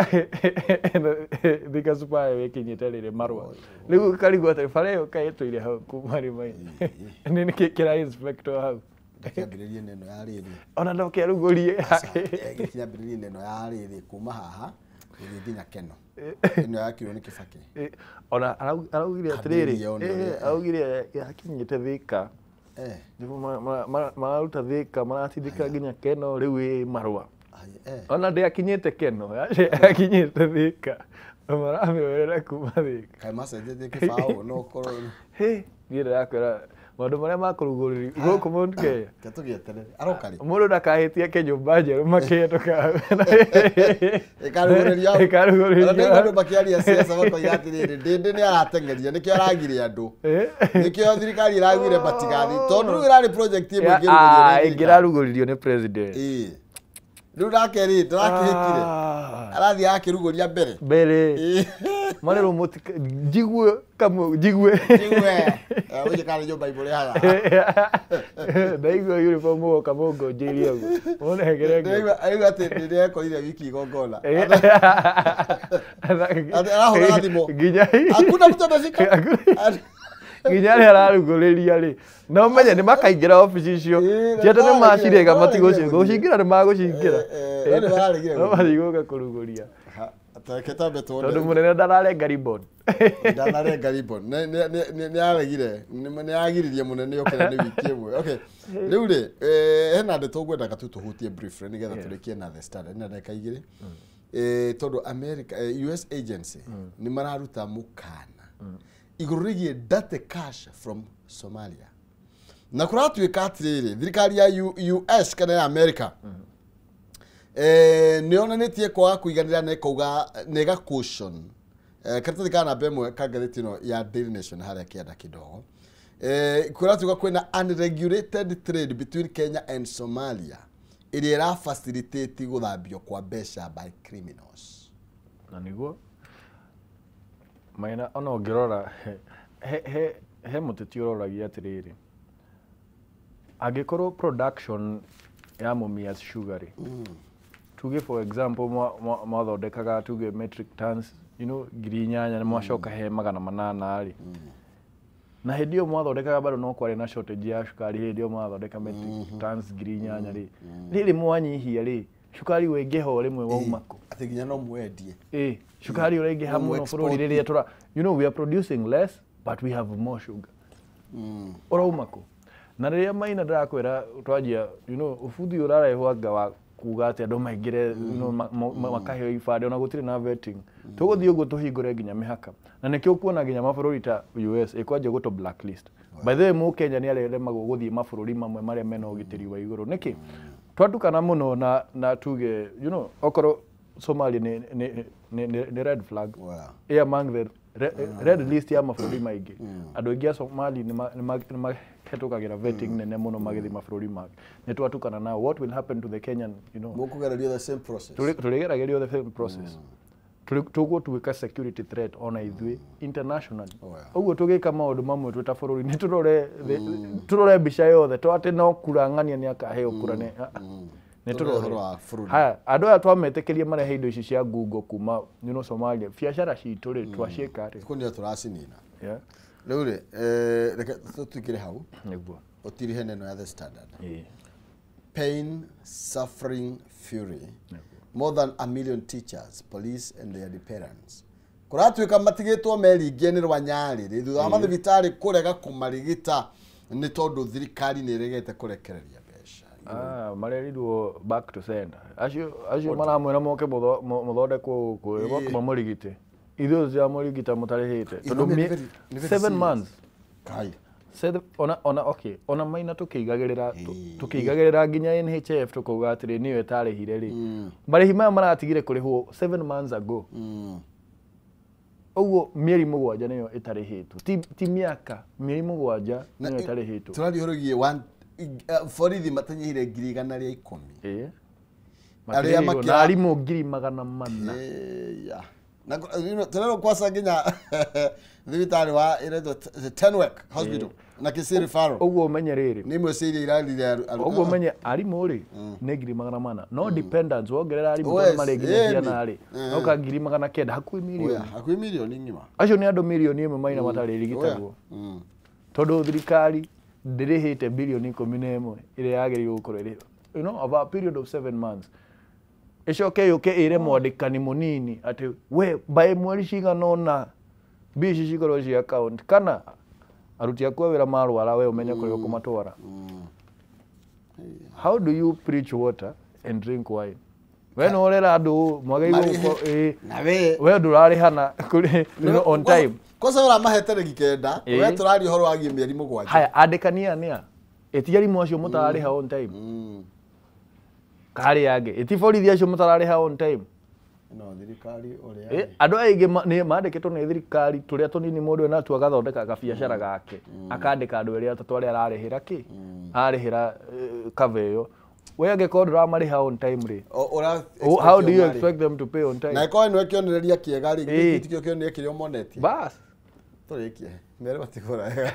S3: Thika Super wĩkinyĩte rĩrĩ marũa rĩu karigwo atĩ bara ĩyo kaĩtũire hau kuma rĩma-inĩ nĩ nĩkĩ kĩra inspector hau
S2: kĩambĩrĩria neno ya rĩrĩ
S3: ona ndokerugũrie
S2: kĩambĩrĩria neno ya rĩrĩ kuma haha gũthiĩ nginya Keno ĩno yakirwo nĩ Kĩbakĩ
S3: ona araugire atĩrĩrĩ araugire yakinyĩte Thika mararuta Thika maratindĩka nginya Keno rĩu ĩ marũa ona ndĩakinyĩte Keno yakinyĩte Thika maramĩoerera kuma Thika
S2: kaĩ macenjetie kĩbaũ no korwo
S3: niĩ ndĩrakwĩra maũndũ marĩa makũrugũrĩrio gũkũ Mount Kenya
S2: tũgĩeterere aroka rĩ
S3: mũndũ ndakahĩtie kĩnyũmba njerũ makĩhĩtũka
S2: ĩkarugũrĩrio andũ makĩaria ciaca makoiga atĩrĩrĩ ndĩndĩ nĩ arateng'eria nĩkĩo aragire andũ nĩkĩo thirikari ĩragwire matigathi tondũ rĩu ĩrarĩ project ĩmwe
S3: ĩngĩrarugũririo nĩ president
S2: rĩu nake rĩ ndarakĩhĩkire arathiĩ akĩrugũria mbere
S3: marĩrwo mũtika njigue kamwe njigue
S2: ũnjĩkana nyũmba ibũrĩ haga
S3: ndaigua uniform woka mũngo njĩirie ũguo ũnehegere
S2: aigua atĩ nĩndĩrekorire wiki igongona arahũra thimũ hakuna mtu amefika nginya rĩ ararugũrĩria rĩ no menye nĩ makaingĩra ofici icio tiatĩ nĩ macirĩga matigũcingĩra nĩ magũcingĩra no matigũka kũrugũria tondũ mũnene ndararenga ribbon ndanarenga ribbon nĩ aragiririe mũnene okĩra nĩ wiki ĩmwe okay rĩu rĩ hena andũ tũgwendaga tu tũhutie briefly nĩgetha tũrĩkie na The Standard na ndagĩka igĩrĩ tondũ America US agency nĩ mararuta mũkana igũrũ rĩgiĩ dirty cash from Somalia na kũratuĩka atĩrĩrĩ thirikari ya US kana ya America nĩonanĩtie kwaga kũiganĩra na ĩkauga nĩ ga caution karatathi ka namba ĩmwe ka ngathĩti ĩno ya Daily Nation harĩa kĩanda kĩdogo kũratuĩka kwĩna unregulated trade between Kenya and Somalia ĩrĩa ĩrafacilitate gũthambio kwa mbeca by criminals
S3: na nĩguo maina ona ũngĩrora he mũteti ũroragia atĩrĩrĩ angĩkorwo production ya Mumias Sugar tuge for example mwathondekaga tuge metric tons ngiri 8 nĩ mwacoka he 800 rĩ na hĩndĩ ĩyo mwathondekaga bado no kwarĩ na shortage ya cukari hĩndĩ ĩyo mwathondeka metric tons ngiri 8 rĩ rĩrĩ mwanyihia rĩ cukari wĩngĩha rĩmwe waumako
S2: atĩ nginya no mwendie
S3: cukari ũraingĩha mũno bũrũri rĩrĩa tura we are producing less but we have more sugar ũraumako na rĩrĩa Maina ndĩrakwĩra twanjia ũbuthi ũrarehwo anga wa kuga atĩ andũ maingĩre makaheo ibandĩ ona gũtirĩ na vetting tũgũthiĩ ũguo tũhingũre nginya mĩhaka na nĩkĩo kuona nginya mabũrũri ta US ĩkwanjia gũtũ blacklist by the way Mũkenya nĩ areremagwo gũthiĩ mabũrũri mamwe marĩa mena ũgitĩri wa igũrũ nĩkĩ twatukana mũno na tuge okorwo Somalia nĩ red flag among the red list ya mabũrũri maingĩ andũ aingĩ a Somali nĩ mahetũkagĩra vetting nene mũno magĩthiĩ mabũrũri mangĩ nĩ twatukana nao what will happen to the Kenyan
S2: mũkũgeragĩrio the same process
S3: tũrĩgeragĩrio the same process tũgũtuĩka security threat ona ithuĩ international ũguo tũgĩka maũndũ mamwe twĩ ta bũrũri nĩ tũrore mbica yothe to atĩ no kura ng'ania nĩ akaheo kura nĩ tũrore haya andũ aya twametĩkĩria marehe indo ici cia ngungo kuma Somalia biacara citũ rĩ twaciĩka rĩ
S2: kũnĩa tũracinina rĩu rĩ reke tũtũikĩre hau
S3: nĩguo
S2: ũtirihe neno ya The Standard pain suffering fury more than 1 million teachers police and their parents kũratuĩka matigĩtwo meringĩ nĩ Rwanyarĩ rĩ thutha wa mathibitarĩ kũrega kũmarigita nĩ tondũ thirikari nĩ ĩregete kũrekereria mbeca
S3: marerirwo back to center acio maramwĩra moke mũthondekwo gũkũ mamũrigite ithuĩ cia mũrigita mũtarĩhĩte tondũ 7 months
S2: kai
S3: ona Maina tũkĩigagĩrĩra nginya NHF tũkauga atĩrĩ nĩyo ĩtarĩhire rĩ marĩhi maya maratigire kũrĩhwo 7 months ago ũguo mĩeri 7 nĩyo ĩtarĩhĩtwo ti mĩaka mĩeri 7 nĩyo ĩtarĩhĩtwo
S2: tũrariũrũgie borithi matanyihire 110,000
S3: arĩa arimũ 400,000
S2: na tena kwa saginya thibitari wa iretwo Tenwek Hospital na Kisiri Faro
S3: uguo menye riri
S2: ni mweciria irarire
S3: uguo menye arimu ri ne ngiri 400 no dependents wongerera arimu kwa mareginya ciana ri no ka ngiri 900 hakuhi milioni ngima acio ni andu milioni 1 maina matari rigitagwo tondu thirikari ndirihite bilioni 11 ire yagirirwo gukorwo iri over a period of 7 months icoke yuke ire mwandikani munini ati we by mweri ciganona bici cikorwo ci account kana aruti akwa wira marwara we umenye kuri kumatwara. How do you preach water and drink wine? When orera andu mwagaiwo
S2: na we
S3: ndurari hana kuri on time
S2: kosa ura mahete gikenda we turari horo wagi mieri mugwanja
S3: haya andikania nia etiari mwacio mutarari ha on time kari yage etiforithi acio mutarari ha on time
S2: no thirikari uria
S3: andu aige ni mandiketwo ni thirikari turia tunini mundu na tu agathondeka gabiacara gake akandika andu eria atatu aria ararihira ki arihira kaveyo we angeko ndramariha on time ri how do you expect them to pay on time
S2: na ko nwe kionereria kiega ri gitikio kionere kirio moneti
S3: bas
S2: turikie mere batigora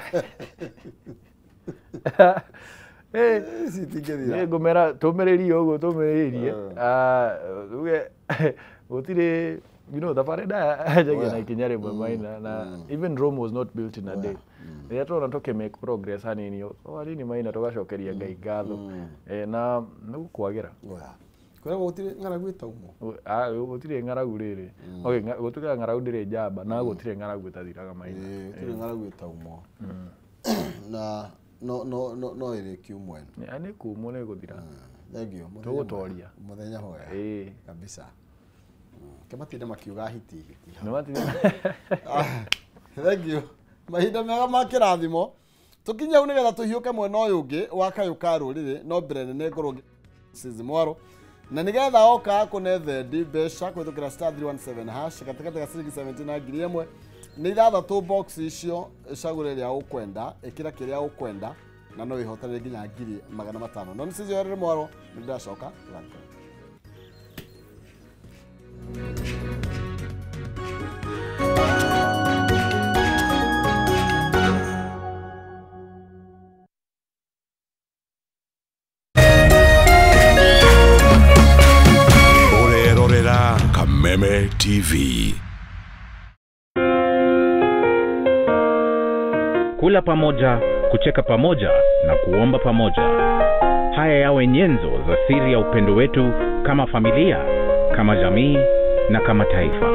S3: sitigethira ngomera tumereri ugo tumeririe uge gutire thabari jagia na ikinyare maina na even Rome was not built in a day. They are to make progress hanini ni maina tugacokeria ngai ngatho na nugukwagira
S2: kwa gutire ngaragu itaumo
S3: gutire ngaragu riri okay gutire ngaragu ndire njamba na gutire ngaragu tathiraga maina
S2: gutire ngaragu itaumo na no ire kiumwe
S3: ni kuumwo ni guthira
S2: thengio
S3: tugutoria
S2: muthenya hoya kabisa kematinde makiuga hiti
S3: no matinde
S2: thengio mahinda mega ma kirathimo tukinya unigetha tuhiuke mwena uyu ungi wa kayuka rurire no mbere ne ngoro sizimwaro na nigetha oka kunethe dibesha kwitukira star 317 hash katikati ga 17 ngiri imwe ni ithathatũ box icio icagure ria ukwenda ikira kiria ukwenda na no ihotane nginya ngiri 500 no nisizo yarire mwaro ni ndacoka ranka
S4: Orerorera Kameme TV.
S5: Kula pamoja, kucheka pamoja na kuomba pamoja. Haya yawe nyenzo za siri ya upendo wetu kama familia, kama jamii na kama taifa.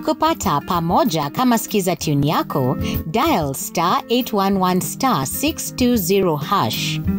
S6: Kupata pamoja kama skiza tune yako, dial *811 *620 #.